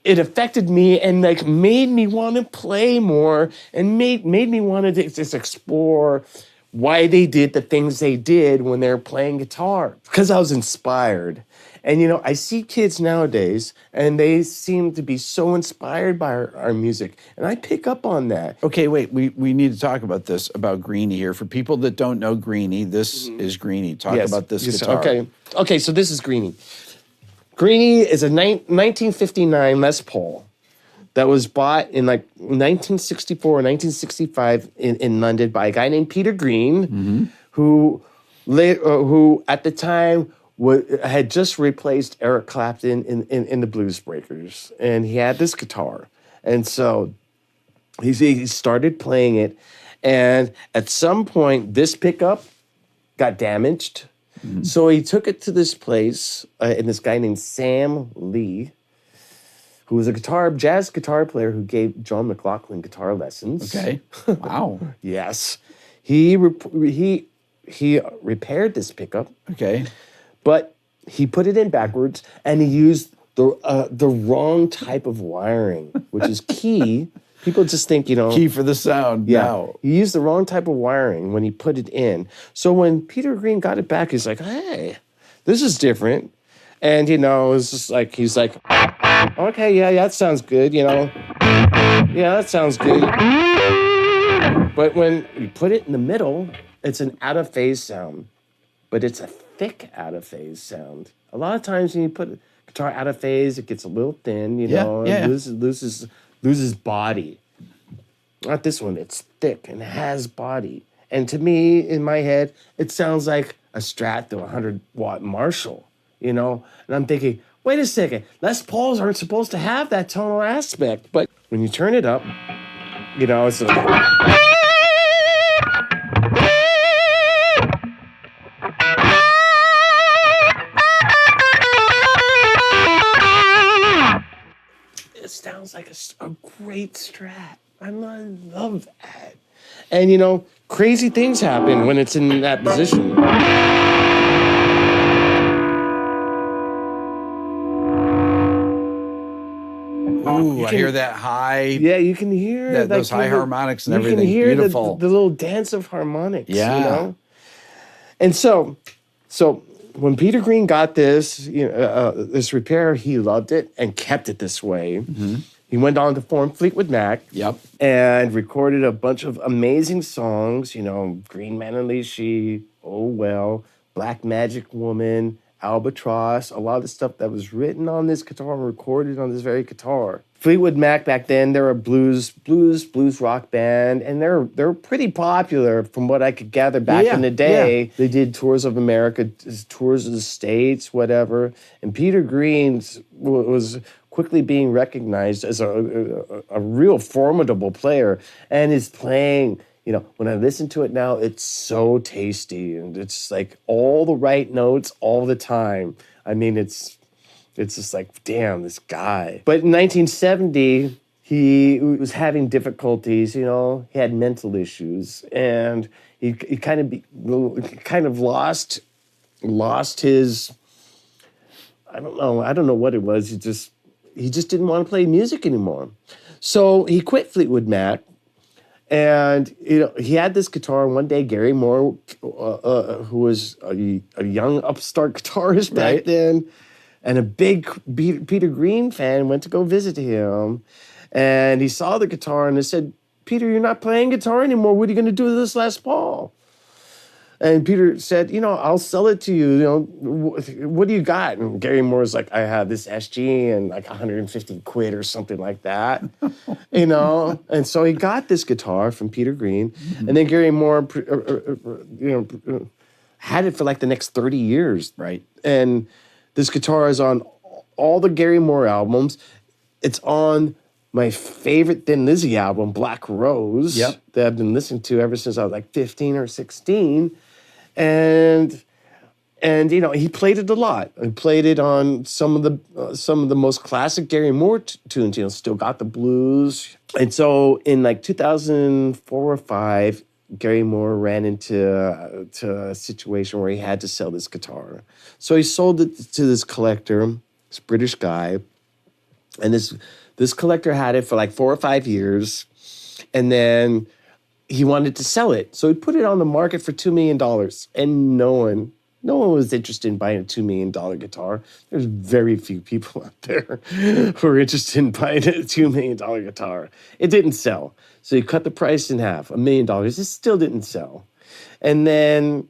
it affected me and like made me want to play more and made me want to just explore why they did the things they did when they're playing guitar, because I was inspired. And, you know, I see kids nowadays and they seem to be so inspired by our music. And I pick up on that. Okay, wait, we need to talk about this, about Greenie here. For people that don't know Greenie, this is Greenie. Talk about this guitar. Okay, so this is Greenie. Greenie is a 1959 Les Paul that was bought in like 1964 or 1965 in London by a guy named Peter Green, who at the time had just replaced Eric Clapton in the Blues Breakers. And he had this guitar. And so he started playing it. And at some point, this pickup got damaged. So he took it to this place, and this guy named Sam Lee, who was a jazz guitar player who gave John McLaughlin guitar lessons. Okay. Wow. Yes. He repaired this pickup. Okay. But he put it in backwards, and he used the wrong type of wiring, which is key. People just think, you know... Key for the sound. Yeah. Now. He used the wrong type of wiring when he put it in. So when Peter Green got it back, he's like, hey, this is different. And, you know, it's just like, he's like, okay, yeah, that sounds good, you know. Yeah, that sounds good. But when you put it in the middle, it's an out-of-phase sound. But it's a thick out-of-phase sound. A lot of times when you put a guitar out of phase, it gets a little thin, you know. Yeah. It loses body. Not this one. It's thick and has body. And to me, in my head, it sounds like a Strat to a 100-watt Marshall, you know? And I'm thinking, wait a second, Les Pauls aren't supposed to have that tonal aspect. But when you turn it up, you know, it's it sounds like a great Strat. I love that. And, you know, crazy things happen when it's in that position. Ooh, I hear that high. Yeah, you can hear those high harmonics and everything. You can hear beautiful. The little dance of harmonics, Yeah. you know? And so when Peter Green got this, this repair, he loved it and kept it this way. Mm-hmm. He went on to form Fleetwood Mac. Yep. And recorded a bunch of amazing songs, you know, Green Man and She, Oh Well, Black Magic Woman, Albatross, a lot of the stuff that was written on this guitar and recorded on this very guitar. Fleetwood Mac back then, they're a blues rock band, and they're pretty popular from what I could gather back in the day. Yeah. They did tours of America, tours of the States, whatever. And Peter Green was quickly being recognized as a real formidable player, and his playing. When I listen to it now, it's so tasty, and it's like all the right notes all the time. I mean, it's just like, damn, this guy. But in 1970, he was having difficulties, He had mental issues, and he kind of lost his, I don't know what it was. He just didn't want to play music anymore. So he quit Fleetwood Mac. And, he had this guitar. One day, Gary Moore, who was a young upstart guitarist back then, and a big Peter Green fan, went to go visit him. And he saw the guitar and they said, "Peter, you're not playing guitar anymore. What are you going to do with this Les Paul?" And Peter said, "I'll sell it to you. What do you got?" And Gary Moore's like, "I have this SG and like 150 quid or something like that." And so he got this guitar from Peter Green. And then Gary Moore, had it for like the next 30 years. Right. And this guitar is on all the Gary Moore albums. It's on my favorite Thin Lizzy album, Black Rose, that I've been listening to ever since I was like 15 or 16. And he played it a lot. He played it on some of the most classic Gary Moore tunes. Still Got the Blues. And so in like 2004 or 5, Gary Moore ran into a situation where he had to sell this guitar. So he sold it to this collector, this British guy, and this collector had it for like 4 or 5 years, and then he wanted to sell it. So he put it on the market for $2 million, and no one was interested in buying a $2 million guitar. There's very few people out there who are interested in buying a $2 million guitar. It didn't sell. So he cut the price in half, $1 million. It still didn't sell. And then,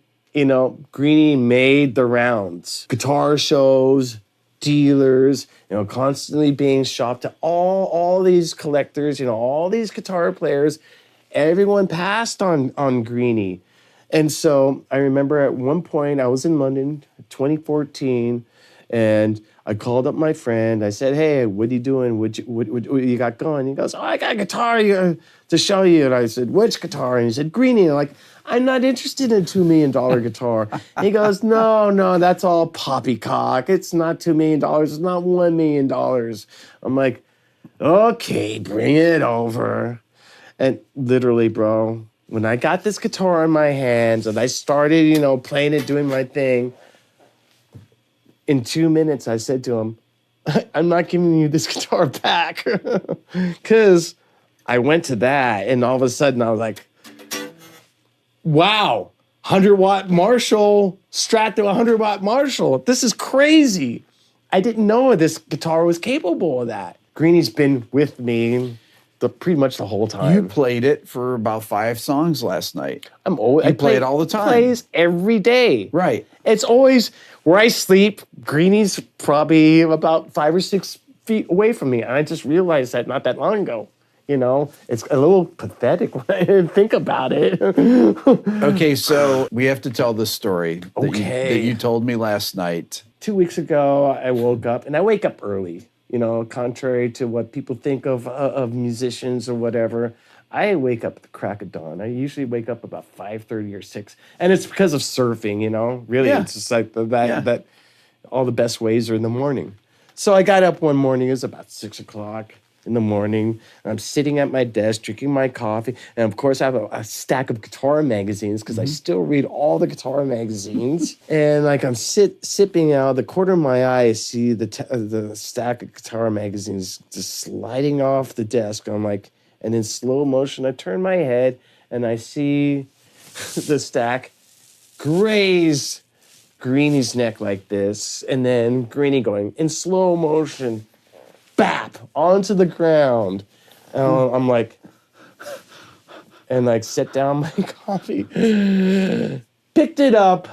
Greenie made the rounds. Guitar shows, dealers, constantly being shopped to all these collectors, all these guitar players. Everyone passed on Greenie. And so I remember at one point I was in London, 2014, and I called up my friend. I said, "Hey, what are you doing? What you got going?" He goes, "Oh, I got a guitar to show you." And I said, "Which guitar?" And he said, "Greenie." And I'm like, "I'm not interested in a $2 million guitar." And he goes, No, that's all poppycock. It's not $2 million. It's not $1 million. I'm like, "Okay, bring it over." And literally, bro, when I got this guitar in my hands and I started, playing it, doing my thing, in 2 minutes, I said to him, "I'm not giving you this guitar back." Because I went to that, and all of a sudden I was like, wow, 100-watt Marshall, Strat to 100-watt Marshall. This is crazy. I didn't know this guitar was capable of that. Greenie's been with me pretty much the whole time. You played it for about 5 songs last night. I play it all the time. Plays every day. Right. It's always where I sleep. Greenie's probably about 5 or 6 feet away from me. And I just realized that not that long ago. It's a little pathetic when I think about it. Okay, so we have to tell this story that you told me last night. 2 weeks ago, I woke up, and I wake up early. Contrary to what people think of musicians or whatever, I wake up at the crack of dawn. I usually wake up about 5:30 or 6, and it's because of surfing. Really, It's just like that. All the best ways are in the morning. So I got up one morning. It was about 6 o'clock in the morning, and I'm sitting at my desk drinking my coffee, and of course I have a stack of guitar magazines because I still read all the guitar magazines. And like I'm sipping out of the corner of my eye, I see the stack of guitar magazines just sliding off the desk. I'm like, and in slow motion, I turn my head and I see the stack graze Greenie's neck like this, and then Greenie going in slow motion, bap, onto the ground. And I'm like, and like set down my coffee, picked it up,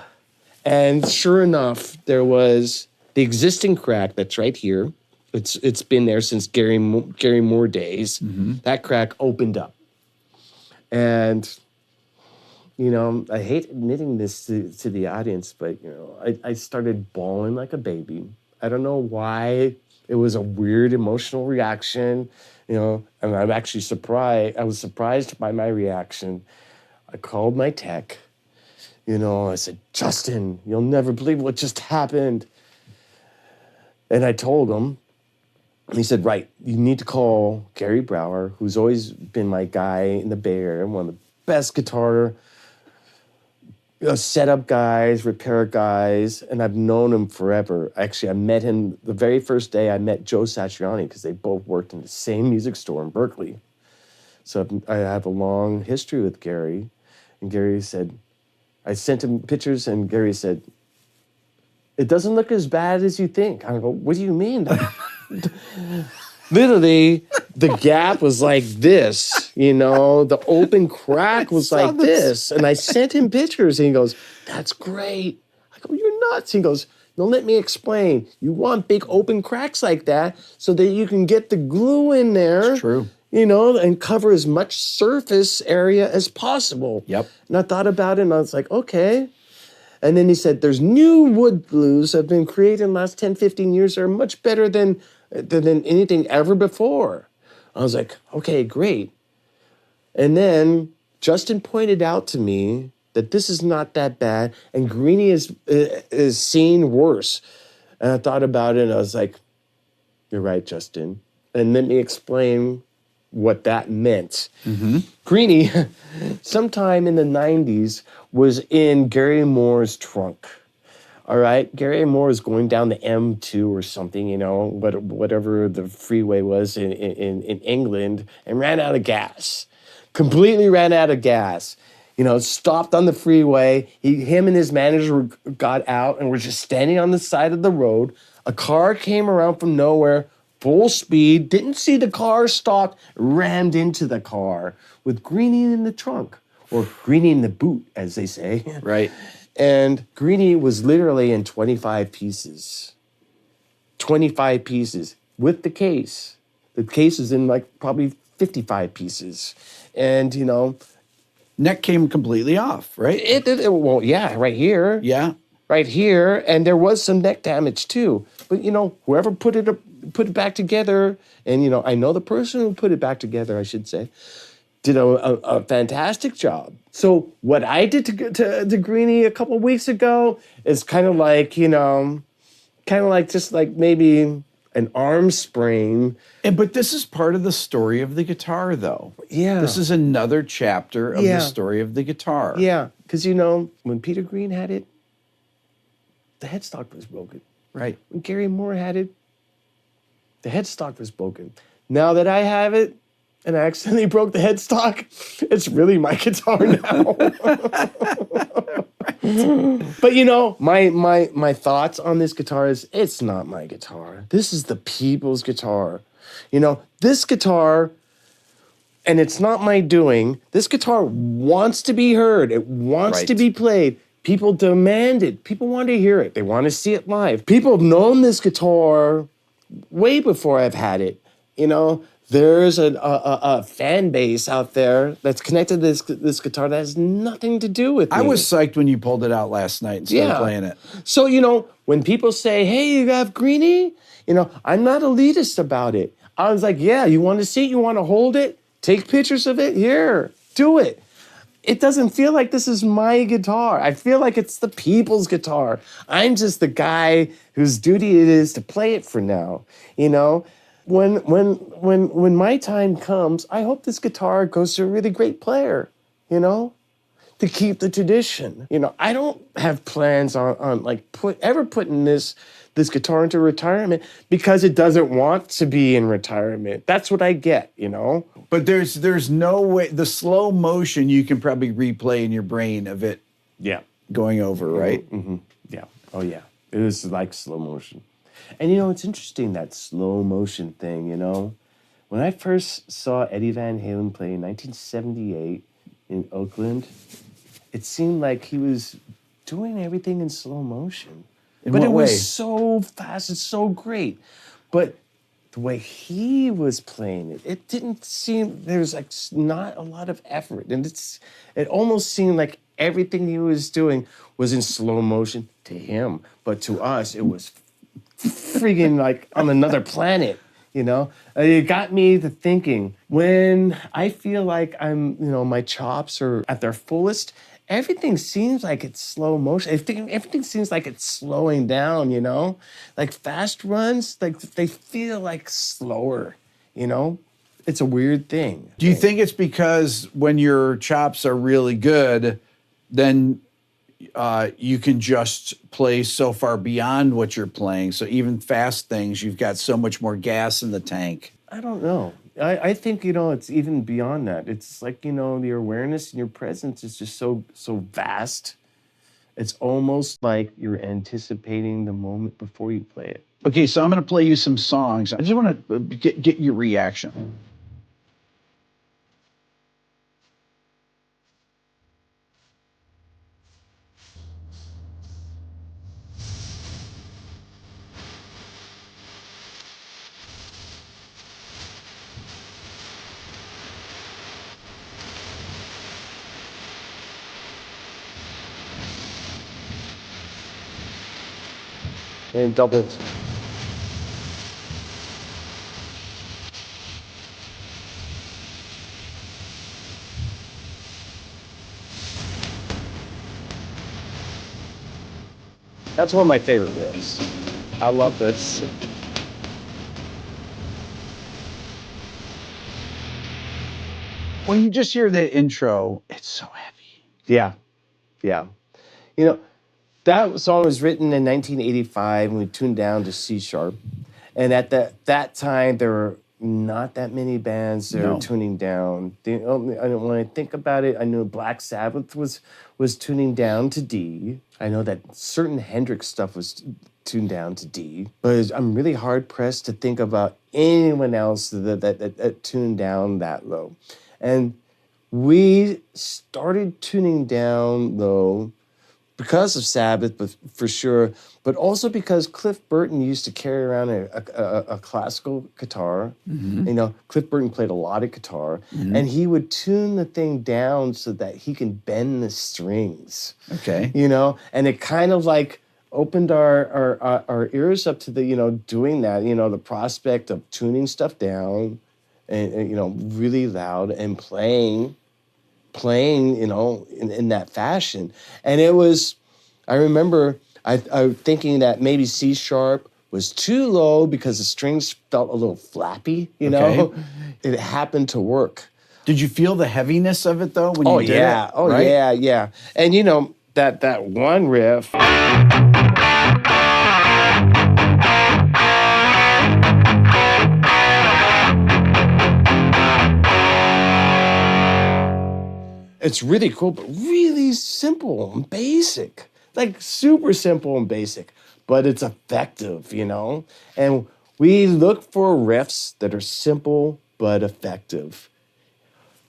and sure enough, there was the existing crack that's right here, It's been there since Gary Moore days. That crack opened up. And, you know, I hate admitting this to the audience, but, you know, I started bawling like a baby. I don't know why. It was a weird emotional reaction, you know, and I'm actually surprised. I was surprised by my reaction. I called my tech. You know, I said, Justin, you'll never believe what just happened. And I told him, and he said, right, you need to call Gary Brower, who's always been my guy in the Bay Area, one of the best guitar setup guys, repair guys, and I've known him forever. Actually, I met him the very first day I met Joe Satriani because they both worked in the same music store in Berkeley. So I have a long history with Gary. And Gary said, I sent him pictures, and Gary said, it doesn't look as bad as you think. I go, what do you mean? Literally, the gap was like this, you know, the open crack was like this. And I sent him pictures, and he goes, that's great. I go, you're nuts. He goes, no, let me explain. You want big open cracks like that so that you can get the glue in there. It's true. You know, and cover as much surface area as possible. Yep. And I thought about it, and I was like, okay. And then he said, there's new wood glues that have been created in the last 10, 15 years that are much better than anything ever before. I was like, okay, great. And then Justin pointed out to me that this is not that bad, and Greenie is seen worse. And I thought about it, and I was like, you're right, Justin. And let me explain what that meant. Greenie, sometime in the 90s, was in Gary Moore's trunk. All right? Gary Moore was going down the M2 or something, you know, whatever the freeway was in England, and ran out of gas. Completely ran out of gas. You know, stopped on the freeway. Him and his manager got out and were just standing on the side of the road. A car came around from nowhere, full speed, didn't see the car, stopped, rammed into the car with Greenie in the trunk, or Greenie in the boot, as they say. Right. And Greenie was literally in 25 pieces. 25 pieces with the case. The case is in like probably 55 pieces. And, you know, Neck came completely off, right? Well, yeah, right here. Yeah. Right here. And there was some neck damage too. But, you know, whoever put it back together, and, you know, I know the person who put it back together, I should say, did a fantastic job. So what I did to Greenie a couple weeks ago is kind of like, you know, just like maybe an arm sprain. But this is part of the story of the guitar, though. Yeah. This is another chapter of the story of the guitar. Yeah, because, you know, when Peter Green had it, the headstock was broken. Right. When Gary Moore had it, the headstock was broken. Now that I have it, and I accidentally broke the headstock, it's really my guitar now. But, you know, my thoughts on this guitar is, it's not my guitar. This is the people's guitar. You know, this guitar, and it's not my doing, this guitar wants to be heard. It wants to be played. People demand it. People want to hear it. They want to see it live. People have known this guitar way before I've had it. You know, there's a fan base out there that's connected to this guitar that has nothing to do with me. I was psyched when you pulled it out last night and started playing it. So, you know, when people say, hey, you have Greenie, you know, I'm not elitist about it. I was like, yeah, you want to see it? You want to hold it? Take pictures of it? Here, do it. It doesn't feel like this is my guitar. I feel like it's the people's guitar. I'm just the guy whose duty it is to play it for now, you know? When my time comes, I hope this guitar goes to a really great player, you know, to keep the tradition. You know, I don't have plans on like putting this guitar into retirement because it doesn't want to be in retirement. That's what I get, you know. But there's no way, the slow motion you can probably replay in your brain of it going over, right? Mm-hmm. Yeah. Oh, yeah. It was like slow motion. And, you know, it's interesting, that slow motion thing, you know. When I first saw Eddie Van Halen play in 1978 in Oakland, it seemed like he was doing everything in slow motion. In what way? Was so fast. It's so great. But the way he was playing it, it didn't seem, there's like not a lot of effort. And it almost seemed like everything he was doing was in slow motion to him. But to us, it was freaking like on another planet, you know? It got me to thinking, when I feel like my chops are at their fullest, everything seems like it's slow motion. Everything seems like it's slowing down, you know? Like fast runs, like they feel like slower, you know? It's a weird thing. Do you think it's because when your chops are really good, then you can just play so far beyond what you're playing? So even fast things, you've got so much more gas in the tank. I don't know. I think, it's even beyond that. It's like, your awareness and your presence is just so vast. It's almost like you're anticipating the moment before you play it. Okay, so I'm going to play you some songs. I just want to get your reaction. And double. That's one of my favorite riffs. I love this. When you just hear the intro, it's so heavy. Yeah. That song was written in 1985 and we tuned down to C sharp. And at that time, there were not that many bands that were tuning down. When I think about it, I knew Black Sabbath was tuning down to D. I know that certain Hendrix stuff was tuned down to D. But I'm really hard pressed to think about anyone else that tuned down that low. And we started tuning down low because of Sabbath, but for sure, but also because Cliff Burton used to carry around a classical guitar. Mm-hmm. Cliff Burton played a lot of guitar, and he would tune the thing down so that he can bend the strings. Okay. And it kind of like opened our ears up to the, doing that, the prospect of tuning stuff down and really loud and playing, in that fashion. And it was, I remember I thinking that maybe C sharp was too low because the strings felt a little flappy, know? It happened to work. Did you feel the heaviness of it though when you did it? Oh right? Yeah. And that one riff. It's really cool, but really simple and basic. Like super simple and basic, but it's effective, And we look for riffs that are simple but effective.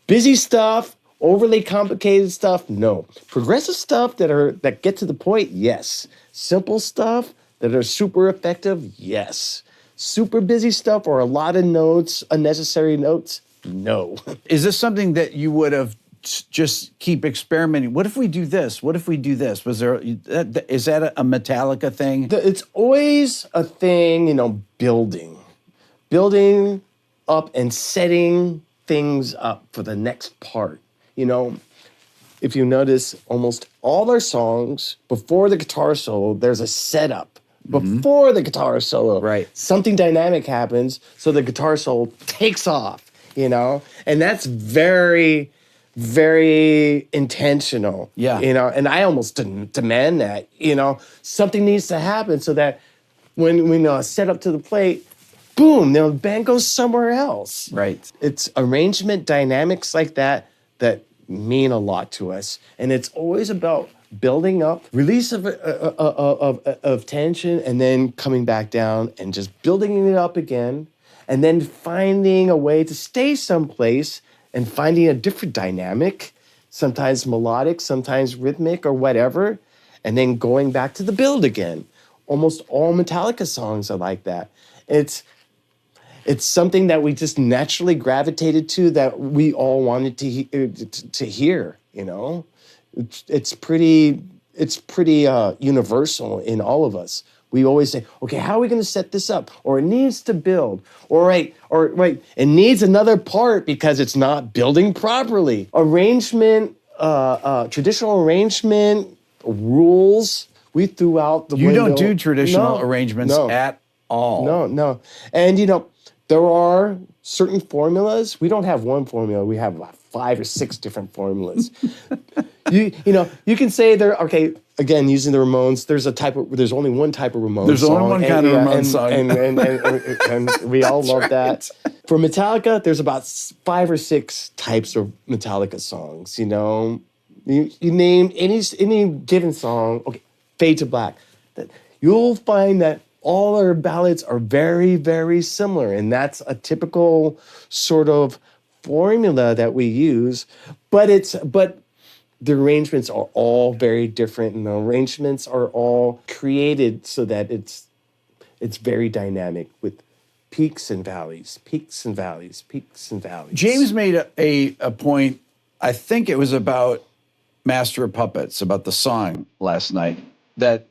Busy stuff, overly complicated stuff, no. Progressive stuff that get to the point, yes. Simple stuff that are super effective, yes. Super busy stuff or a lot of notes, unnecessary notes, no. Is this something that you would have just keep experimenting? What if we do this? What if we do this? Is that a Metallica thing? It's always a thing, building up and setting things up for the next part. If you notice, almost all our songs, before the guitar solo, there's a setup. Before the guitar solo, right? Something dynamic happens, so the guitar solo takes off, and that's very, very intentional. Yeah. And I almost demand that, something needs to happen so that when we set up to the plate, boom, the band goes somewhere else. Right. It's arrangement dynamics like that mean a lot to us. And it's always about building up, release of tension, and then coming back down and just building it up again, and then finding a way to stay someplace and finding a different dynamic, sometimes melodic, sometimes rhythmic or whatever, and then going back to the build again. Almost all Metallica songs are like that. it's something that we just naturally gravitated to, that we all wanted to hear. You know, it's pretty universal in all of us. We always say, okay, how are we going to set this up? Or it needs to build. Or it needs another part because it's not building properly. Arrangement, traditional arrangement, rules, we threw out the window. You don't do traditional arrangements at all. No. And, there are certain formulas. We don't have one formula. We have about 5 or 6 different formulas. You can say there. Okay, again, using the Ramones, there's only one type of Ramones. There's song, only one kind of Ramones song, and we all love that. For Metallica, there's about 5 or 6 types of Metallica songs. You name any given song. Okay, Fade to Black. You'll find that all our ballads are very, very similar, and that's a typical sort of formula that we use. But the arrangements are all very different, and the arrangements are all created so that it's very dynamic with peaks and valleys, peaks and valleys, peaks and valleys. James made a point, I think it was about Master of Puppets, about the song last night, that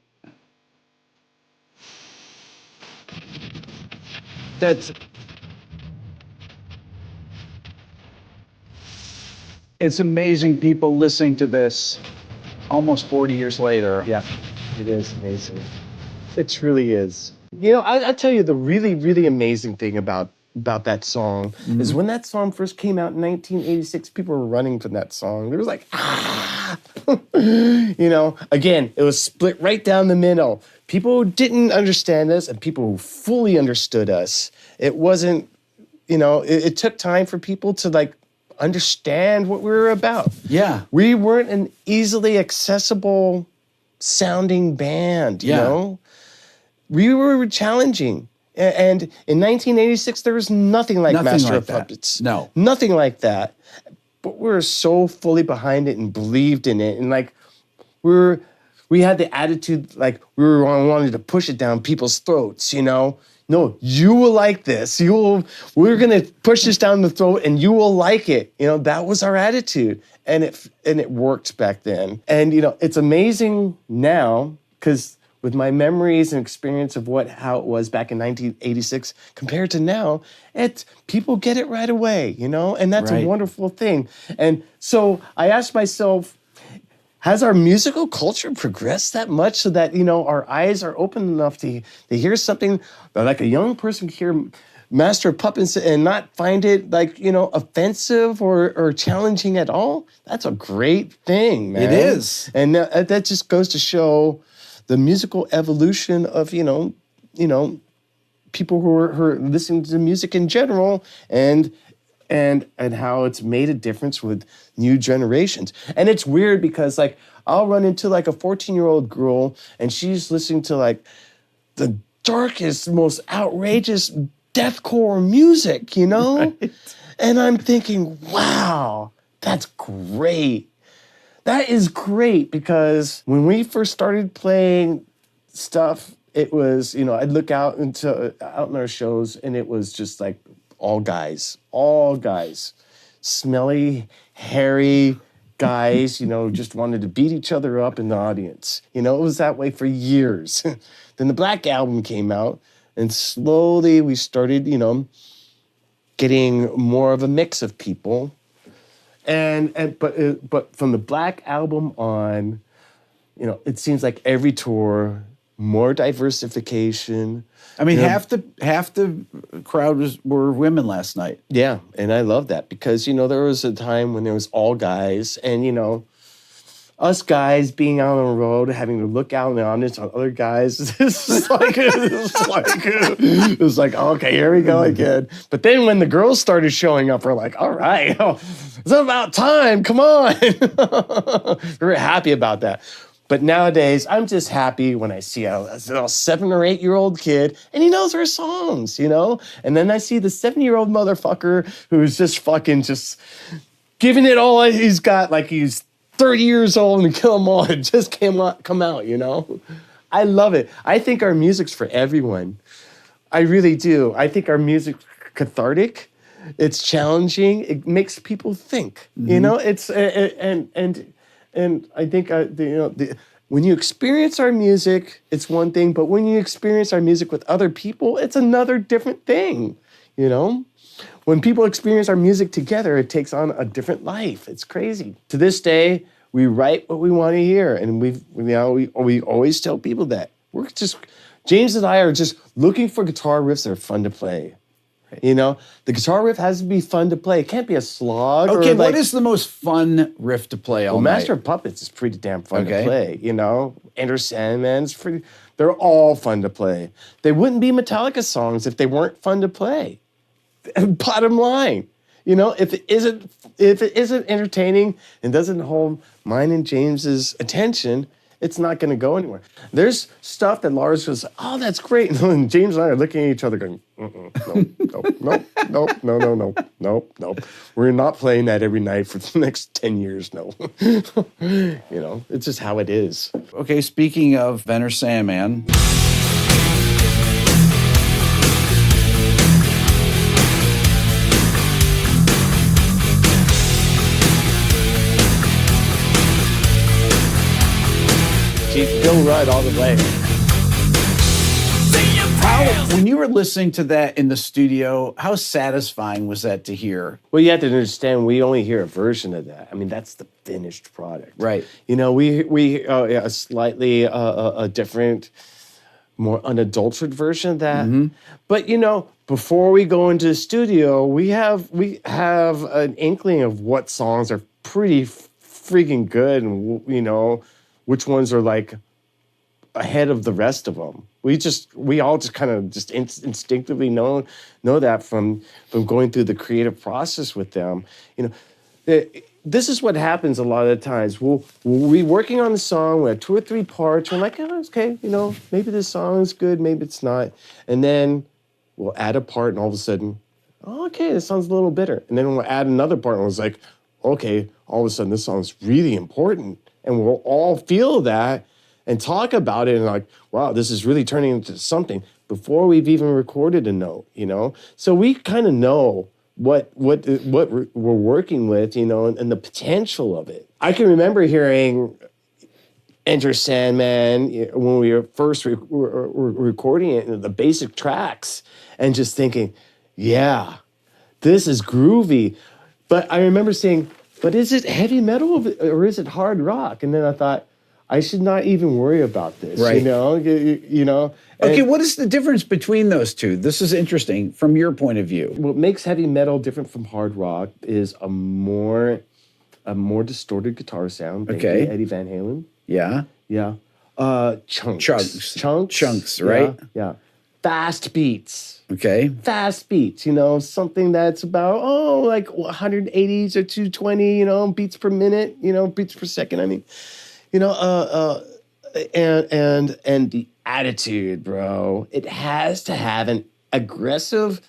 it's amazing people listening to this almost 40 years later. Yeah, it is amazing. It truly is. I tell you, the really, really amazing thing about that song is when that song first came out in 1986, people were running from that song. It was like, ah! Again, it was split right down the middle. People who didn't understand us and people who fully understood us. It wasn't, it took time for people to understand what we were about. Yeah. We weren't an easily accessible sounding band, you know? We were challenging. And in 1986, there was nothing like Master of Puppets. No. Nothing like that. But we were so fully behind it and believed in it. And we had the attitude we wanted to push it down people's throats, No, you will like this. We're going to push this down the throat and you will like it. That was our attitude. And it worked back then. And, it's amazing now because with my memories and experience of how it was back in 1986 compared to now, people get it right away, and that's a wonderful thing. And so I asked myself, has our musical culture progressed that much so that, our eyes are open enough to hear something like a young person can hear Master of Puppets and not find it offensive or challenging at all? That's a great thing, man. It is. And that just goes to show the musical evolution of, people who are listening to music in general and how it's made a difference with new generations. And it's weird because I'll run into a 14-year-old girl and she's listening to the darkest, most outrageous deathcore music, Right. And I'm thinking, wow, that's great. That is great because when we first started playing stuff, it was, I'd look out in our shows and it was just all guys, smelly, hairy guys, just wanted to beat each other up in the audience. It was that way for years. Then the Black Album came out and slowly we started, getting more of a mix of people. But from the Black Album on, it seems like every tour, more diversification. I mean, half the crowd were women last night. Yeah, and I love that because there was a time when there was all guys, and us guys being out on the road, having to look out in the audience on other guys. It's like okay, here we go again. But then when the girls started showing up, we're like, all right, it's about time. Come on. We're happy about that. But nowadays, I'm just happy when I see a 7 or 8 year old kid and he knows our songs, And then I see the 7-year-old motherfucker who's just fucking just giving it all he's got, like he's 30 years old and kill them all and just come out, I love it. I think our music's for everyone. I really do. I think our music cathartic. It's challenging. It makes people think. You know, it's and I think when you experience our music, it's one thing, but when you experience our music with other people, it's another different thing. You know, when people experience our music together, it takes on a different life. It's crazy. To this day, we write what we want to hear, and we always tell people that James and I are just looking for guitar riffs that are fun to play. You know, the guitar riff has to be fun to play. It can't be a slog. Okay, or what is the most fun riff to play all night? Master of Puppets is pretty damn fun to play. You know, Enter Sandman's pretty. They're all fun to play. They wouldn't be Metallica songs if they weren't fun to play. Bottom line, you know, if it isn't entertaining and doesn't hold mine and James's attention, it's not going to go anywhere. There's stuff that Lars goes, oh, that's great. And James and I are looking at each other going, no. We're not playing that every night for the next 10 years, no. You know, it's just how it is. Okay, speaking of Enter Sandman. Bill Rudd all the way. When you were listening to that in the studio, how satisfying was that to hear? Well, you have to understand, we only hear a version of that. I mean, that's the finished product. Right. You know, we a slightly a different, more unadulterated version of that. Mm-hmm. But, you know, before we go into the studio, we have an inkling of what songs are pretty freaking good and, you know, which ones are like ahead of the rest of them. We all just kind of just instinctively know that from going through the creative process with them. You know, this is what happens a lot of the times. We'll be working on the song, we have 2 or 3 parts, we're like, oh, okay, you know, maybe this song is good, maybe it's not. And then we'll add a part and all of a sudden, oh, okay, this sounds a little bitter. And then we'll add another part and it's like, okay, all of a sudden this song's really important. And we'll all feel that and talk about it and like, wow, this is really turning into something before we've even recorded a note, you know? So we kind of know what we're working with, you know, and the potential of it. I can remember hearing Enter Sandman when we were first recording it, the basic tracks, and just thinking, yeah, this is groovy. But I remember saying, but is it heavy metal or is it hard rock? And then I thought, I should not even worry about this, right. You know? Okay, what is the difference between those two? This is interesting from your point of view. What makes heavy metal different from hard rock is a more distorted guitar sound. Okay. Eddie Van Halen. Yeah. Yeah. Chunks, right? Yeah. Fast beats. Okay. Fast beats, you know, something that's about, like 180s or 220, you know, beats per minute, you know, beats per second, I mean. You know, and the attitude, bro. It has to have an aggressive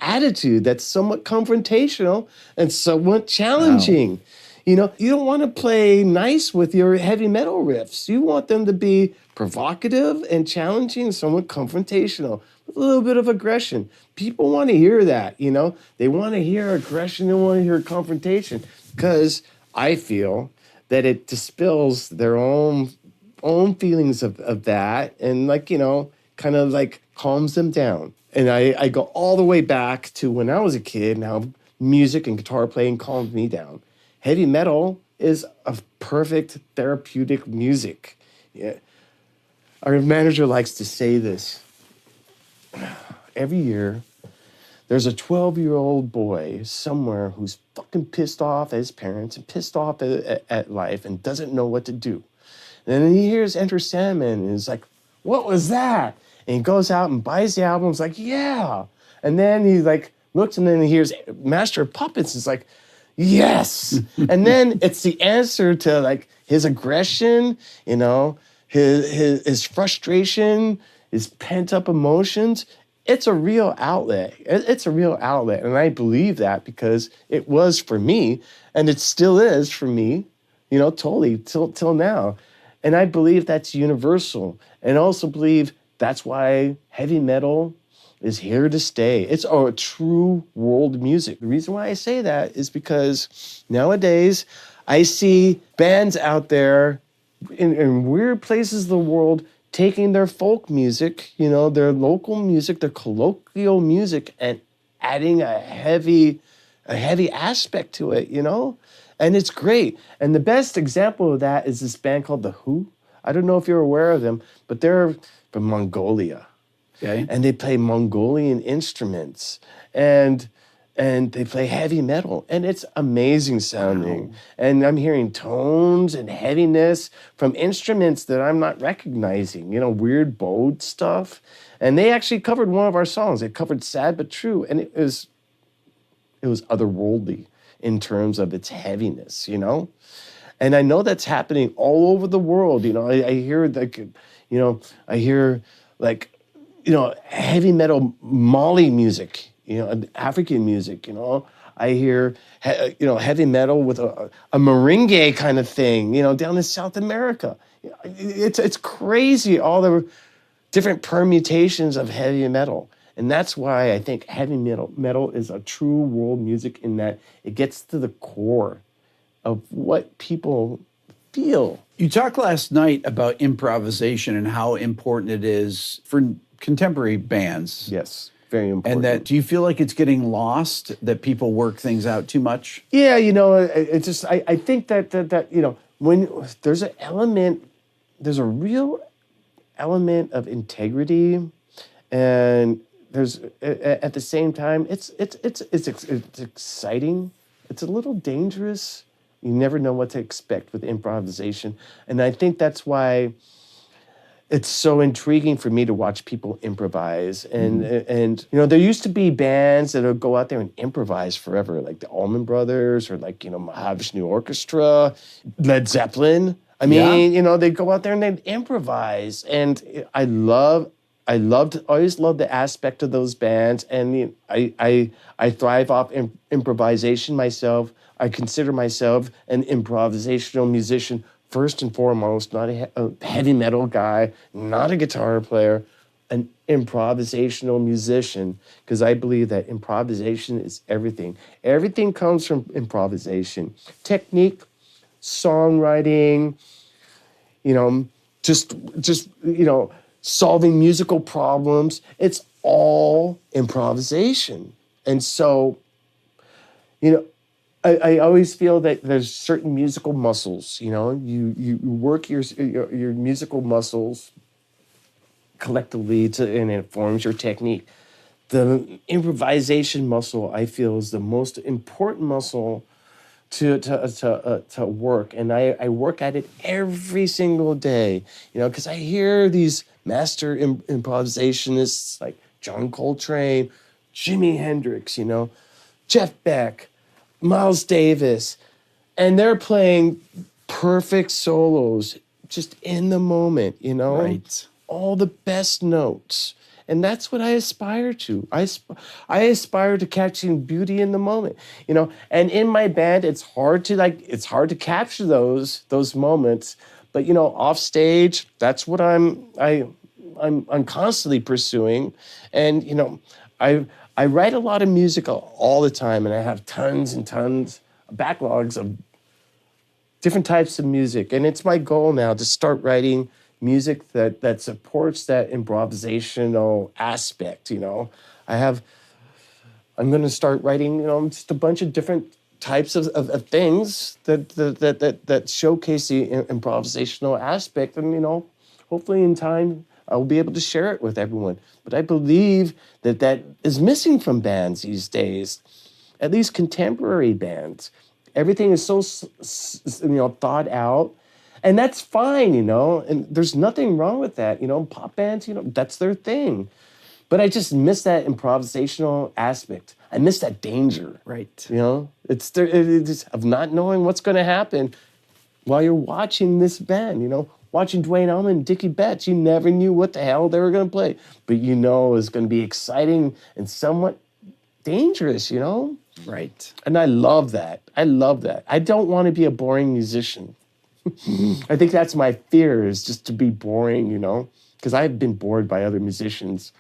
attitude that's somewhat confrontational and somewhat challenging. Wow. You know, you don't want to play nice with your heavy metal riffs. You want them to be provocative and challenging and somewhat confrontational with a little bit of aggression. People want to hear that, you know. They want to hear aggression. They want to hear confrontation because I feel that it dispels their own feelings of that and, like, you know, kind of like calms them down. And I go all the way back to when I was a kid and how music and guitar playing calmed me down. Heavy metal is a perfect therapeutic music. Yeah. Our manager likes to say this. Every year, there's a 12-year-old boy somewhere who's fucking pissed off at his parents and pissed off at life and doesn't know what to do. And then he hears Enter Sandman and is like, what was that? And he goes out and buys the album. He's like, yeah. And then he like looks and then he hears Master of Puppets. It's like, yes. And then it's the answer to like his aggression, you know, his frustration, his pent-up emotions. It's a real outlet. It's a real outlet. And I believe that because it was for me and it still is for me, you know, totally till now. And I believe that's universal. And I also believe that's why heavy metal is here to stay. It's a true world music. The reason why I say that is because nowadays I see bands out there in weird places of the world taking their folk music, their local music, their colloquial music, and adding a heavy aspect to it, And it's great. And the best example of that is this band called The Who. I don't know if you're aware of them, but they're from Mongolia. Okay. And they play Mongolian instruments. And they play heavy metal, and it's amazing sounding. Wow. And I'm hearing tones and heaviness from instruments that I'm not recognizing, weird bowed stuff. And they actually covered one of our songs. They covered Sad But True, and it was otherworldly in terms of its heaviness, And I know that's happening all over the world. I hear heavy metal Mali music, African music, I hear, heavy metal with a merengue kind of thing, down in South America. It's crazy, all the different permutations of heavy metal. And that's why I think heavy metal is a true world music, in that it gets to the core of what people feel. You talked last night about improvisation and how important it is for contemporary bands. Yes, very important. And that, do you feel like it's getting lost, that people work things out too much? Yeah, it's just, I think that when there's there's a real element of integrity, and there's at the same time, it's exciting. It's a little dangerous. You never know what to expect with improvisation. And I think that's why it's so intriguing for me to watch people improvise. And there used to be bands that would go out there and improvise forever, like the Allman Brothers, or like, Mahavishnu Orchestra, Led Zeppelin. I mean, they'd go out there and they'd improvise. And I always loved the aspect of those bands. And I thrive off improvisation myself. I consider myself an improvisational musician first and foremost, not a heavy metal guy, not a guitar player, an improvisational musician, because I believe that improvisation is everything. Everything comes from improvisation. Technique, songwriting, just solving musical problems. It's all improvisation. And so, I always feel that there's certain musical muscles, you work your musical muscles collectively and it forms your technique. The improvisation muscle, I feel, is the most important muscle to work. And I work at it every single day, because I hear these master improvisationists like John Coltrane, Jimi Hendrix, Jeff Beck, Miles Davis, and they're playing perfect solos just in the moment, Right. All the best notes. And that's what I aspire to. I aspire to catching beauty in the moment, And in my band, it's hard to capture those moments. But off stage, that's what I'm constantly pursuing. And I write a lot of music all the time, and I have tons and tons of backlogs of different types of music. And it's my goal now to start writing music that supports that improvisational aspect. I'm going to start writing, just a bunch of different types of things that showcase the improvisational aspect, and hopefully in time I'll be able to share it with everyone. But I believe that is missing from bands these days, at least contemporary bands. Everything is so thought out, and that's fine, and there's nothing wrong with that. Pop bands, that's their thing. But I just miss that improvisational aspect. I miss that danger. Right. It's of not knowing what's going to happen while you're watching this band, Watching Duane Allman and Dickie Betts, you never knew what the hell they were going to play. But it was going to be exciting and somewhat dangerous, Right. And I love that. I don't want to be a boring musician. I think that's my fear, is just to be boring, because I've been bored by other musicians.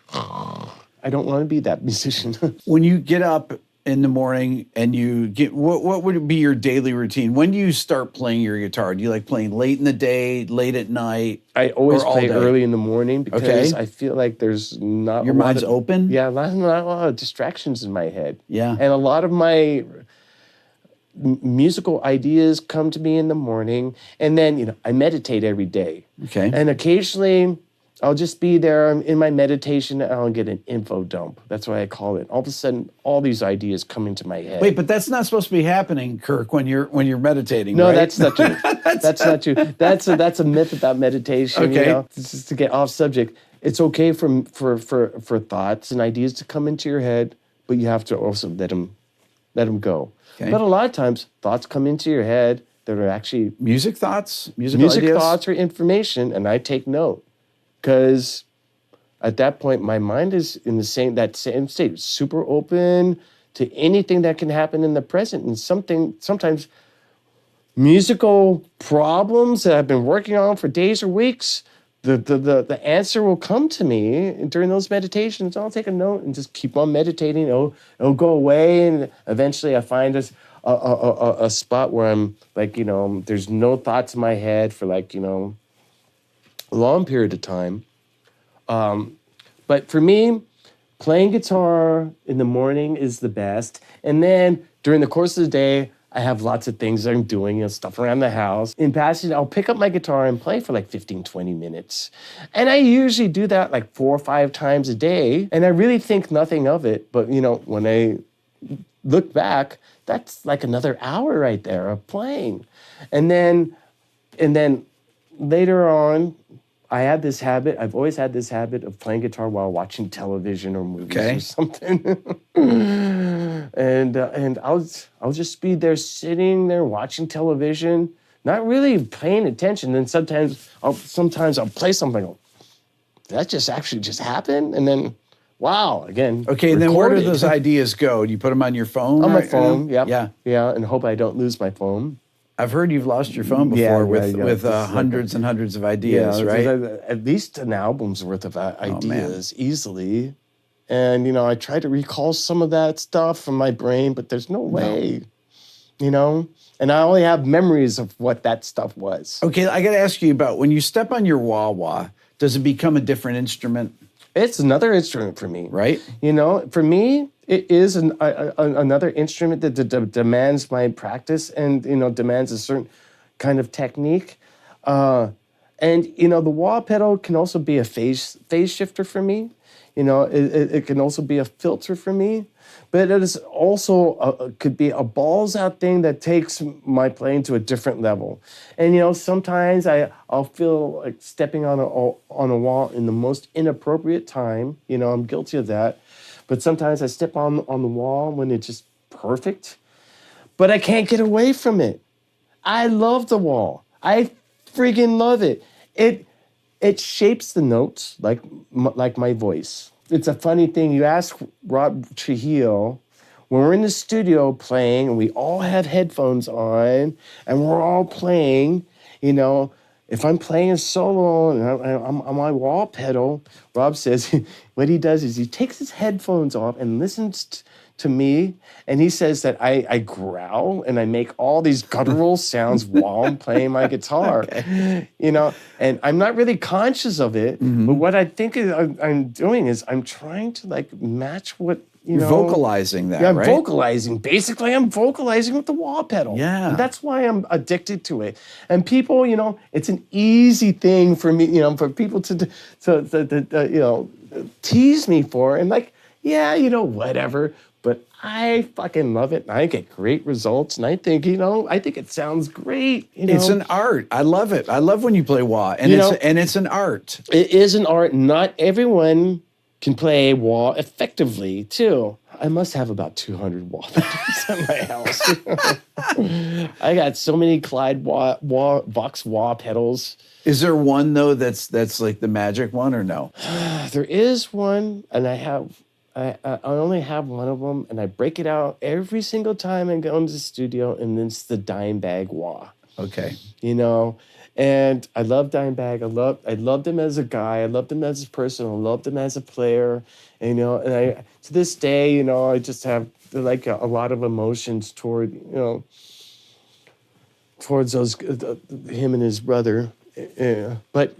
I don't want to be that musician. When you get up in the morning and you get what would be your daily routine? When do you start playing your guitar? Do you like playing late in the day, late at night? I always or all play day? early in the morning because Okay. I feel like there's not Your a lot mind's of, open? Yeah, not a lot of distractions in my head. Yeah. And a lot of my musical ideas come to me in the morning, and then I meditate every day. Okay. And occasionally I'll just be there in my meditation and I'll get an info dump. That's what I call it. All of a sudden, all these ideas come into my head. Wait, but that's not supposed to be happening, Kirk, when you're meditating. No, right? that's not true. That's not true. That's a myth about meditation. Okay. Just to get off subject. It's okay for thoughts and ideas to come into your head, but you have to also let them go. Okay. But a lot of times, thoughts come into your head that are actually Music thoughts, music music ideas? thoughts or information, and I take note because at that point, my mind is in that same state, super open to anything that can happen in the present, and sometimes musical problems that I've been working on for days or weeks, the answer will come to me during those meditations. I'll take a note and just keep on meditating. It'll go away, and eventually I find a spot where I'm like, there's no thoughts in my head for like, a long period of time. But for me, playing guitar in the morning is the best. And then during the course of the day, I have lots of things I'm doing, stuff around the house. In passing, I'll pick up my guitar and play for like 15, 20 minutes. And I usually do that like 4 or 5 times a day. And I really think nothing of it. But, when I look back, that's like another hour right there of playing. And then later on, I had this habit. I've always had this habit of playing guitar while watching television or movies or something. and I'll just be there sitting there watching television, not really paying attention. Then sometimes I'll play something. Did that just happen? And then, wow, again. Okay, and then where do those ideas go? Do you put them on your phone? On my right phone, now? yeah, and hope I don't lose my phone. I've heard you've lost your phone before with hundreds and hundreds of ideas, right? At least an album's worth of ideas easily. And, I try to recall some of that stuff from my brain, but there's no way, And I only have memories of what that stuff was. Okay, I got to ask you about when you step on your wah-wah, does it become a different instrument? It's another instrument for me. Right. For me, it is another instrument that demands my practice and, demands a certain kind of technique. And, the wah pedal can also be a phase shifter for me. It can also be a filter for me. But it is also could be a balls out thing that takes my playing to a different level. And sometimes I'll feel like stepping on a wall in the most inappropriate time. I'm guilty of that. But sometimes I step on the wall when it's just perfect. But I can't get away from it. I love the wall. I freaking love it. It shapes the notes like my voice. It's a funny thing. You ask Rob Trujillo, when we're in the studio playing and we all have headphones on and we're all playing, if I'm playing a solo and I'm on my wall pedal, Rob says what he does is he takes his headphones off and listens to me, and he says that I growl and I make all these guttural sounds while I'm playing my guitar, and I'm not really conscious of it, but what I think I'm doing is I'm trying to like match what You're vocalizing that, I'm right? vocalizing. Basically, I'm vocalizing with the wah pedal. Yeah. And that's why I'm addicted to it. And people, it's an easy thing for me, for people to tease me for. And like, whatever. But I fucking love it. And I get great results. And I think, I think it sounds great. It's an art. I love it. I love when you play wah. And it's an art. It is an art. Not everyone can play wah effectively, too. I must have about 200 wah pedals at my house. I got so many Clyde Vox wah pedals. Is there one, though, that's like the magic one, or no? There is one, and I only have one of them, and I break it out every single time I go into the studio, and it's the dime bag wah. Okay. And I love Dimebag. I loved him as a guy. I loved him as a person. I loved him as a player. And, and I, to this day, I just have like a lot of emotions toward, towards those, him and his brother. But,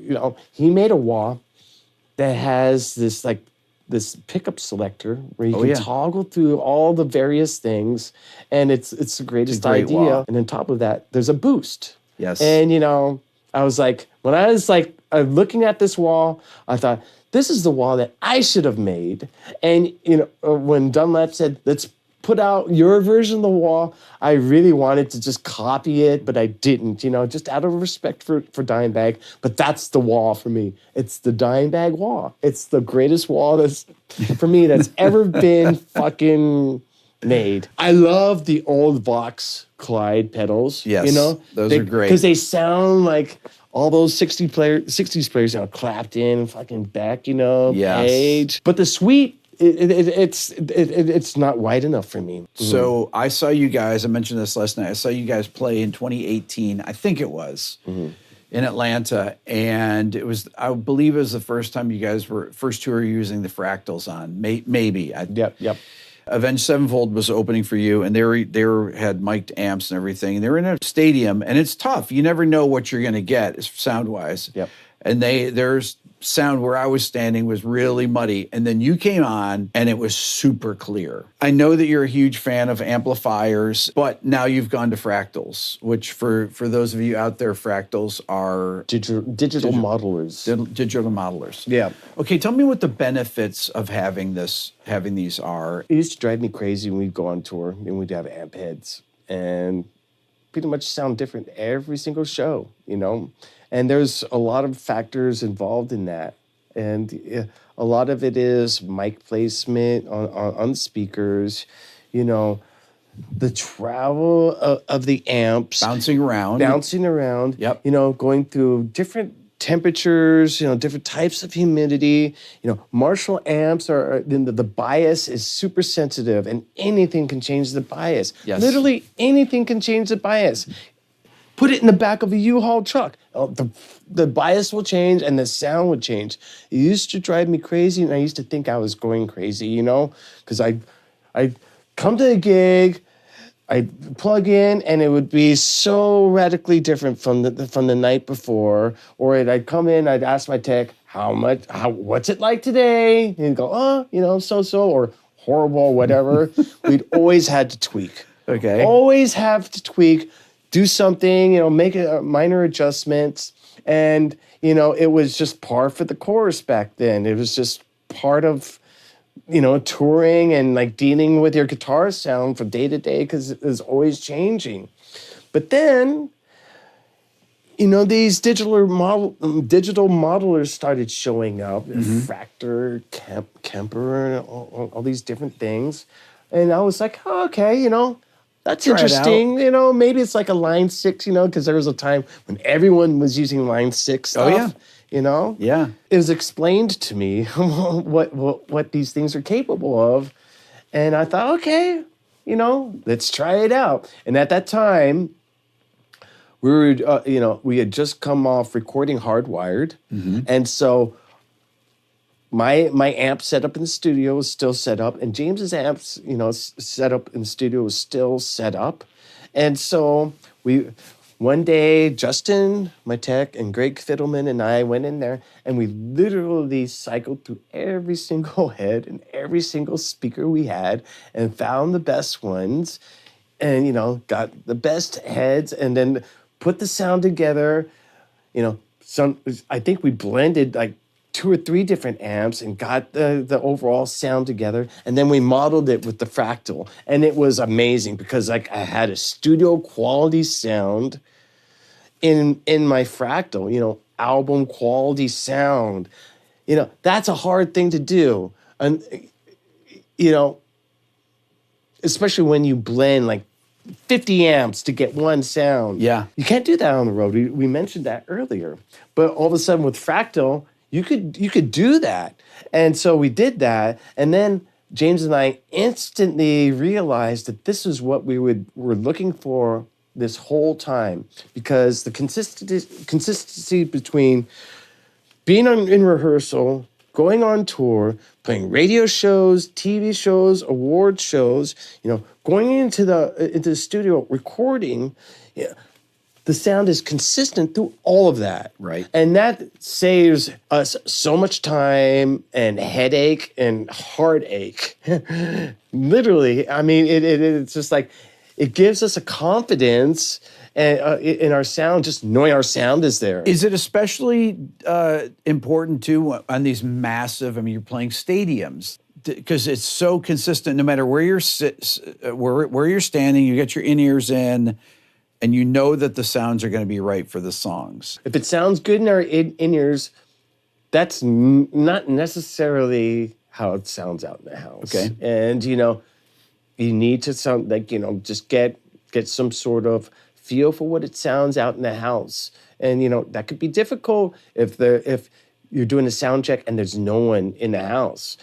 he made a wah that has this pickup selector where you can toggle through all the various things, and it's the greatest idea. Wah. And on top of that, there's a boost. Yes. And I was like, when I was like looking at this wall, I thought, this is the wall that I should have made. And when Dunlap said, let's put out your version of the wall, I really wanted to just copy it, but I didn't, just out of respect for Dimebag. But that's the wall for me. It's the Dimebag wall. It's the greatest wall that's ever been fucking made. I love the old Vox Clyde pedals. Yes, those are great. Because they sound like all those 60s players, Clapton, fucking Beck, Page. But the Sweet, it's not wide enough for me. So I saw you guys, I mentioned this last night, I saw you guys play in 2018, I think it was, in Atlanta. And I believe it was the first time you guys first tour using the Fractals on, maybe. Yep. Avenged Sevenfold was opening for you, and they had mic'd amps and everything. And they were in a stadium, and it's tough. You never know what you're going to get sound-wise. Yep. And there's sound where I was standing was really muddy. And then you came on, and it was super clear. I know that you're a huge fan of amplifiers, but now you've gone to Fractals, which for those of you out there, Fractals are digital modelers. Digital modelers. Yeah. Okay, tell me what the benefits of having these are. It used to drive me crazy when we'd go on tour and we'd have amp heads and pretty much sound different every single show, And there's a lot of factors involved in that. And a lot of it is mic placement on speakers, the travel of the amps. Bouncing around. Yep. Going through different temperatures, different types of humidity. Marshall amps the bias is super sensitive, and anything can change the bias. Yes. Literally anything can change the bias. Put it in the back of a U-Haul truck. The bias will change and the sound would change. It used to drive me crazy, and I used to think I was going crazy, because I'd come to a gig, I'd plug in, and it would be so radically different from the night before. Or I'd come in, I'd ask my tech, what's it like today? And he'd go, so, or horrible, whatever. We'd always had to tweak. Okay. Always have to tweak. Do something, make a minor adjustments. And, it was just par for the course back then. It was just part of, touring and like dealing with your guitar sound from day to day because it was always changing. But then, these digital modelers started showing up, Fractor, Kemper, and all these different things. And I was like, oh, okay, that's interesting. Maybe it's like a Line 6, because there was a time when everyone was using Line 6 stuff. Yeah. It was explained to me what these things are capable of. And I thought, okay, let's try it out. And at that time, we were, we had just come off recording Hardwired. And so my amp setup in the studio was still set up, and James's amps, setup in the studio was still set up. And so one day, Justin, my tech, and Greg Fiddleman and I went in there, and we literally cycled through every single head and every single speaker we had and found the best ones and, got the best heads and then put the sound together. I think we blended like 2 or 3 different amps and got the overall sound together. And then we modeled it with the Fractal. And it was amazing because I had a studio quality sound in my Fractal, album quality sound. That's a hard thing to do. And, especially when you blend like 50 amps to get one sound. Yeah. You can't do that on the road. We mentioned that earlier. But all of a sudden with Fractal, you could do that. And so we did that. And then James and I instantly realized that this is what we were looking for this whole time because the consistency between being in rehearsal, going on tour, playing radio shows, TV shows, award shows, going into the studio, recording, the sound is consistent through all of that. Right. And that saves us so much time and headache and heartache. Literally. I mean, it's just like, it gives us a confidence in our sound, just knowing our sound is there. Is it especially important too on these massive? I mean, you're playing stadiums because it's so consistent. No matter where where you're standing, you get your in-ears in, and you know that the sounds are going to be right for the songs. If it sounds good in our in-ears, that's not necessarily how it sounds out in the house. Okay, and you need to sound like just get some sort of feel for what it sounds out in the house. And, that could be difficult if you're doing a sound check and there's no one in the house.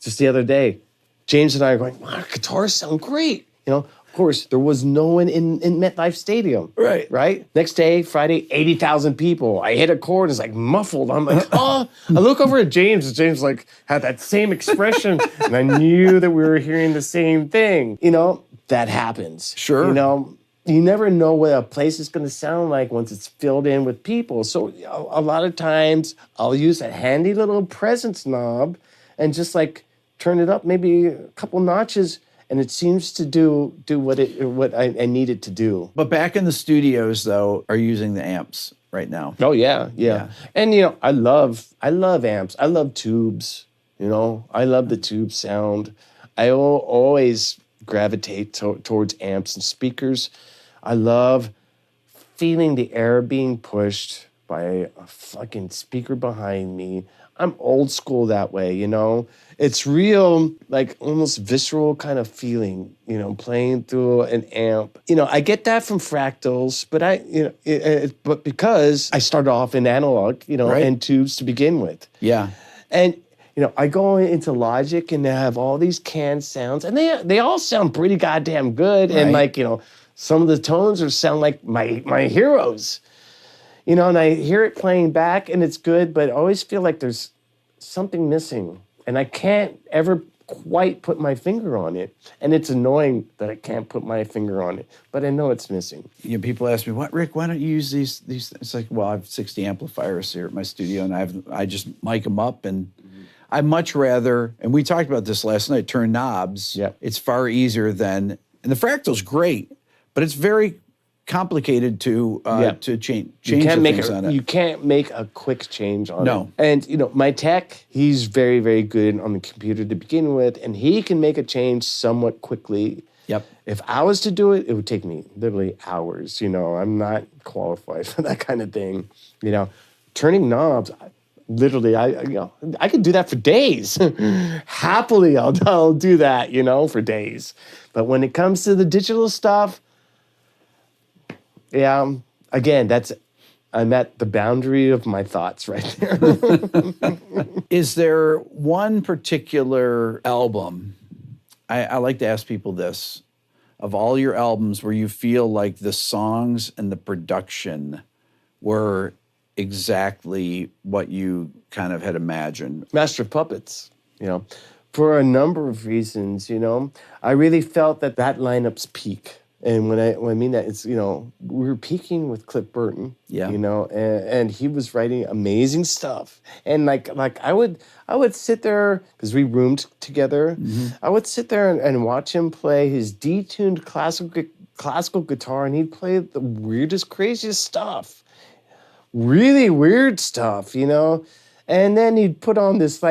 Just the other day, James and I are going, wow, guitars sound great. Of course, there was no one in MetLife Stadium. Right? Next day, Friday, 80,000 people. I hit a chord, it's like muffled. I'm like, oh. I look over at James, and James had that same expression. And I knew that we were hearing the same thing. That happens. Sure. You never know what a place is going to sound like once it's filled in with people. So a lot of times I'll use a handy little presence knob and just turn it up maybe a couple notches, and it seems to do what I need it to do. But back in the studios, though, are you using the amps right now? Oh yeah. And I love amps. I love tubes. I love the tube sound. I always gravitate towards amps and speakers. I love feeling the air being pushed by a fucking speaker behind me. I'm old school that way, It's real, almost visceral kind of feeling, playing through an amp. I get that from fractals, but but because I started off in analog, Right. and tubes to begin with. Yeah. And I go into Logic and they have all these canned sounds, and they all sound pretty goddamn good. Right. And some of the tones sound like my heroes. And I hear it playing back and it's good, but I always feel like there's something missing. And I can't ever quite put my finger on it. And it's annoying that I can't put my finger on it, but I know it's missing. People ask me, "What, Rick? Why don't you use these?" It's like, well, I have 60 amplifiers here at my studio, and I just mic them up, and I much rather. And we talked about this last night. Turn knobs. Yep. It's far easier than, and the fractal's great, but it's very complicated to change things on it. You can't make a quick change on it. No. And, my tech, he's very, very good on the computer to begin with, and he can make a change somewhat quickly. Yep. If I was to do it, it would take me literally hours. I'm not qualified for that kind of thing. Turning knobs, literally, I could do that for days. Happily, I'll do that, for days. But when it comes to the digital stuff, yeah, again, I'm at the boundary of my thoughts right there. Is there one particular album, I like to ask people this, of all your albums where you feel like the songs and the production were exactly what you kind of had imagined? Master of Puppets, for a number of reasons, I really felt that lineup's peak. And when I mean that, it's, we were peaking with Cliff Burton, Yeah. And he was writing amazing stuff. And I would sit there, because we roomed together, I would sit there and watch him play his detuned classical guitar, and he'd play the weirdest, craziest stuff. Really weird stuff, And then he'd put on this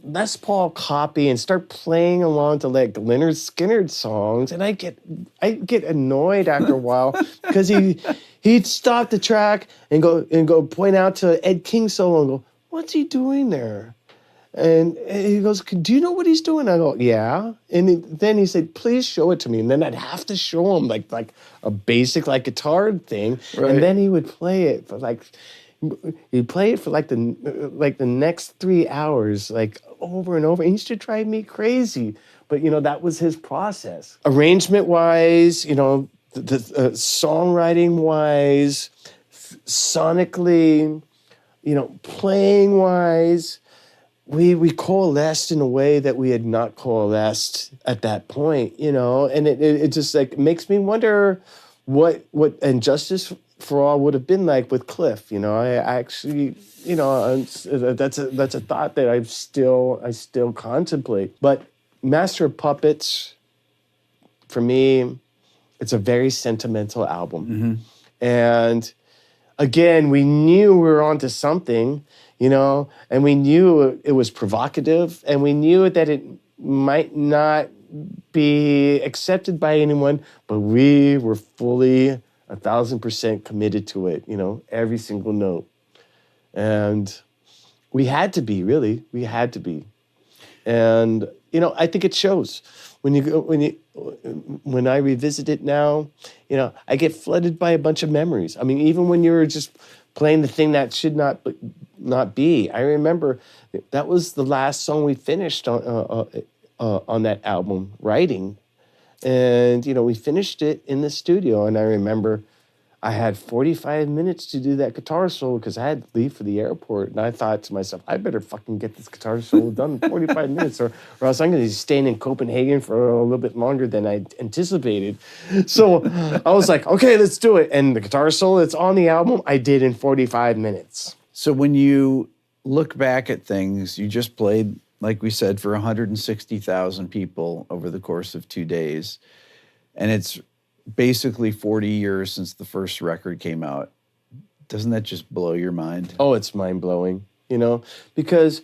Les Paul copy and start playing along to Lynyrd Skynyrd songs, and I get annoyed after a while because he'd stop the track and go point out to Ed King solo and go, "What's he doing there?" And he goes, "Do you know what he's doing?" I go, "Yeah." And then he said, "Please show it to me." And then I'd have to show him like a basic guitar thing, Right. and then he would play it for he'd play it for the next 3 hours, over and over. He used to drive me crazy. But, that was his process. Arrangement-wise, songwriting wise, sonically, playing wise, we coalesced in a way that we had not coalesced at that point, and it just like makes me wonder what And Justice for All would have been like with Cliff. I actually, that's a thought that I still contemplate. But Master of Puppets, for me, it's a very sentimental album. Mm-hmm. And again, we knew we were onto something, and we knew it was provocative, and we knew that it might not be accepted by anyone, but we were fully 1,000% committed to it, every single note. And we had to be, really. We had to be. And, I think it shows. When I revisit it now, I get flooded by a bunch of memories. I mean, even when you were just playing the thing that should not be. I remember that was the last song we finished on that album, writing. And, we finished it in the studio, and I remember I had 45 minutes to do that guitar solo because I had to leave for the airport. And I thought to myself, I better fucking get this guitar solo done in 45 minutes or else I'm going to be staying in Copenhagen for a little bit longer than I anticipated. So I was like, okay, let's do it. And the guitar solo that's on the album, I did in 45 minutes. So when you look back at things, you just played, like we said, for 160,000 people over the course of 2 days. And it's basically 40 years since the first record came out. Doesn't that just blow your mind? Oh, it's mind-blowing, because,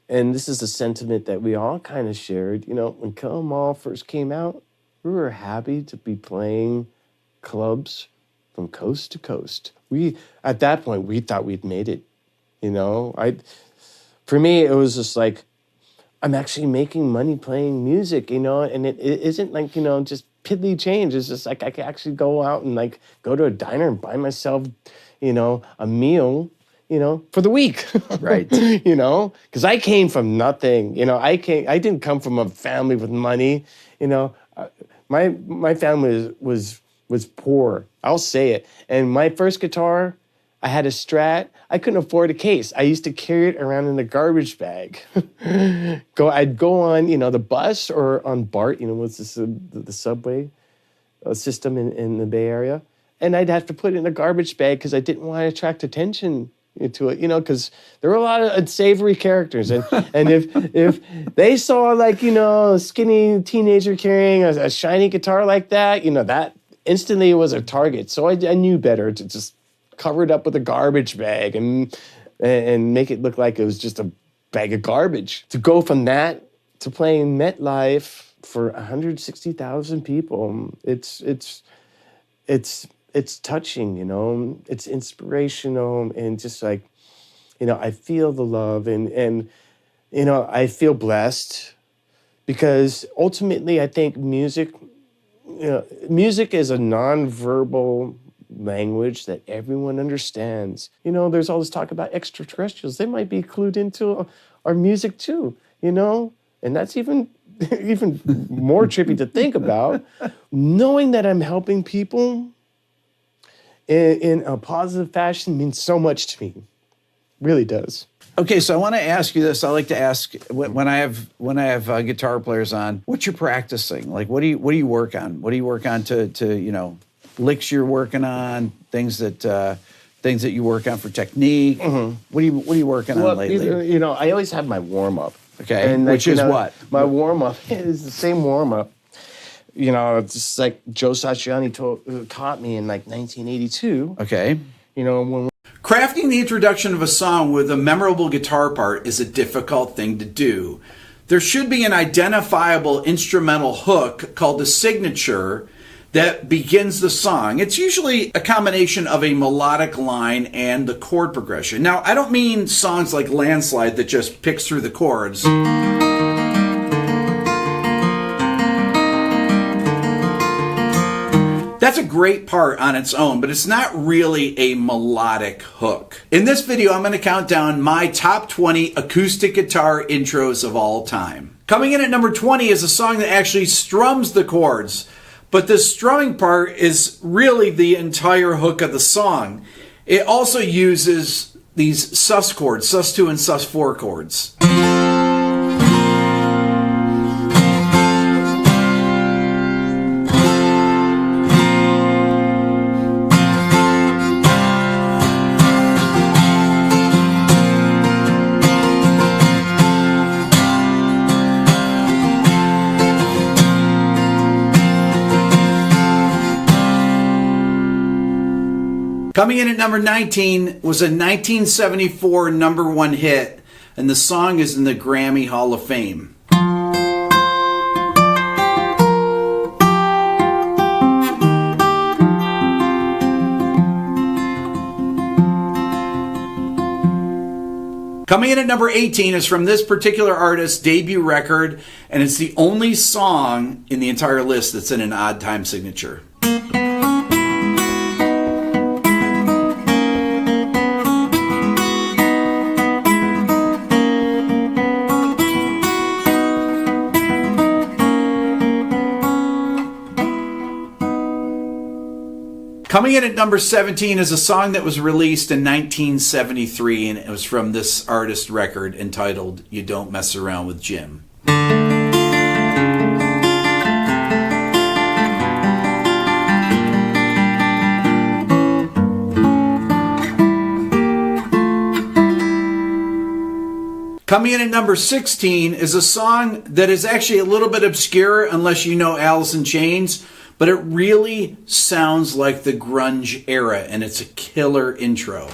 and this is a sentiment that we all kind of shared, when Kill 'Em All first came out, we were happy to be playing clubs from coast to coast. At that point, we thought we'd made it, For me, it was just like, I'm actually making money playing music, and it isn't like, just piddly change. It's just like I can actually go out and like go to a diner and buy myself, a meal, for the week. Right. Because I came from nothing. I didn't come from a family with money. My family was poor. I'll say it. And my first guitar, I had a Strat. I couldn't afford a case. I used to carry it around in a garbage bag. I'd go on, the bus or on BART, what's this, the subway system in the Bay Area. And I'd have to put it in a garbage bag because I didn't want to attract attention to it, because there were a lot of unsavory characters. And if they saw like, a skinny teenager carrying a shiny guitar like that, that instantly was a target. So I knew better to just cover it up with a garbage bag and make it look like it was just a bag of garbage. To go from that to playing MetLife for 160,000 people, it's touching, it's inspirational, and just like, I feel the love and I feel blessed because ultimately I think music is a nonverbal language that everyone understands. There's all this talk about extraterrestrials. They might be clued into our music too, and that's even more trippy to think about. Knowing that I'm helping people in a positive fashion means so much to me. Really does. Okay, so I want to ask you this. I like to ask when I have guitar players on, what you're practicing. Like, what do you work on? What do you work on to licks you're working on, things that you work on for technique. Mm-hmm. What are you working on lately? I always have my warm up. Okay, and which is what? My warm up is the same warm up. It's just like Joe Satriani taught me in like 1982. Okay. When crafting the introduction of a song with a memorable guitar part is a difficult thing to do. There should be an identifiable instrumental hook called a signature that begins the song. It's usually a combination of a melodic line and the chord progression. Now, I don't mean songs like Landslide that just picks through the chords. That's a great part on its own, but it's not really a melodic hook. In this video, I'm going to count down my top 20 acoustic guitar intros of all time. Coming in at number 20 is a song that actually strums the chords, But the strumming part is really the entire hook of the song. It also uses these sus chords, sus2 and sus4 chords. Coming in at number 19 was a 1974 number one hit, and the song is in the Grammy Hall of Fame. Coming in at number 18 is from this particular artist's debut record, and it's the only song in the entire list that's in an odd time signature. Coming in at number 17 is a song that was released in 1973, and it was from this artist record entitled You Don't Mess Around with Jim. Coming in at number 16 is a song that is actually a little bit obscure unless you know Alice in Chains, but it really sounds like the grunge era, and it's a killer intro.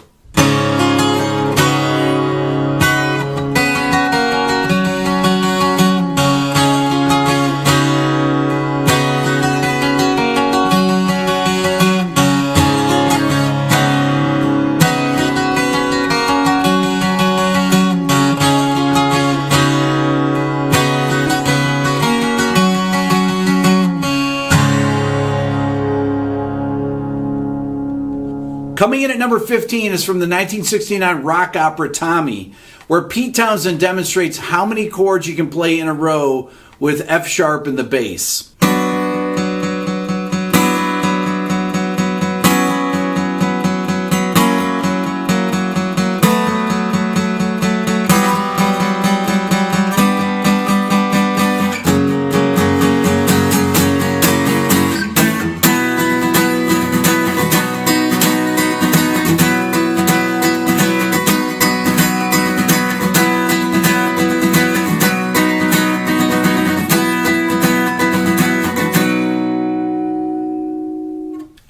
Coming in at number 15 is from the 1969 rock opera Tommy, where Pete Townsend demonstrates how many chords you can play in a row with F sharp in the bass.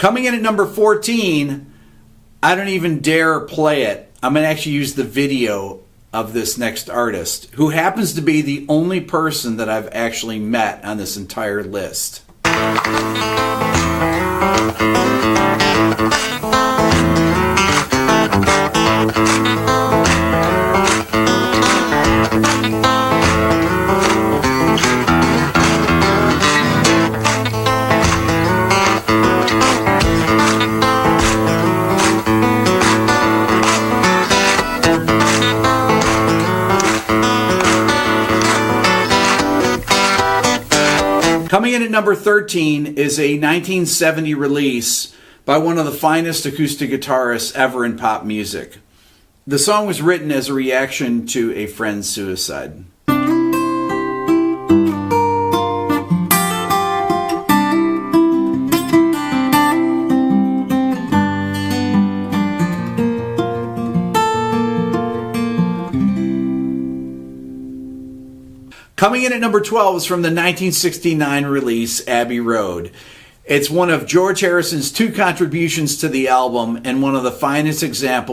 Coming in at number 14, I don't even dare play it. I'm going to actually use the video of this next artist, who happens to be the only person that I've actually met on this entire list. Coming in at number 13 is a 1970 release by one of the finest acoustic guitarists ever in pop music. The song was written as a reaction to a friend's suicide. Coming in at number 12 is from the 1969 release, Abbey Road. It's one of George Harrison's two contributions to the album and one of the finest examples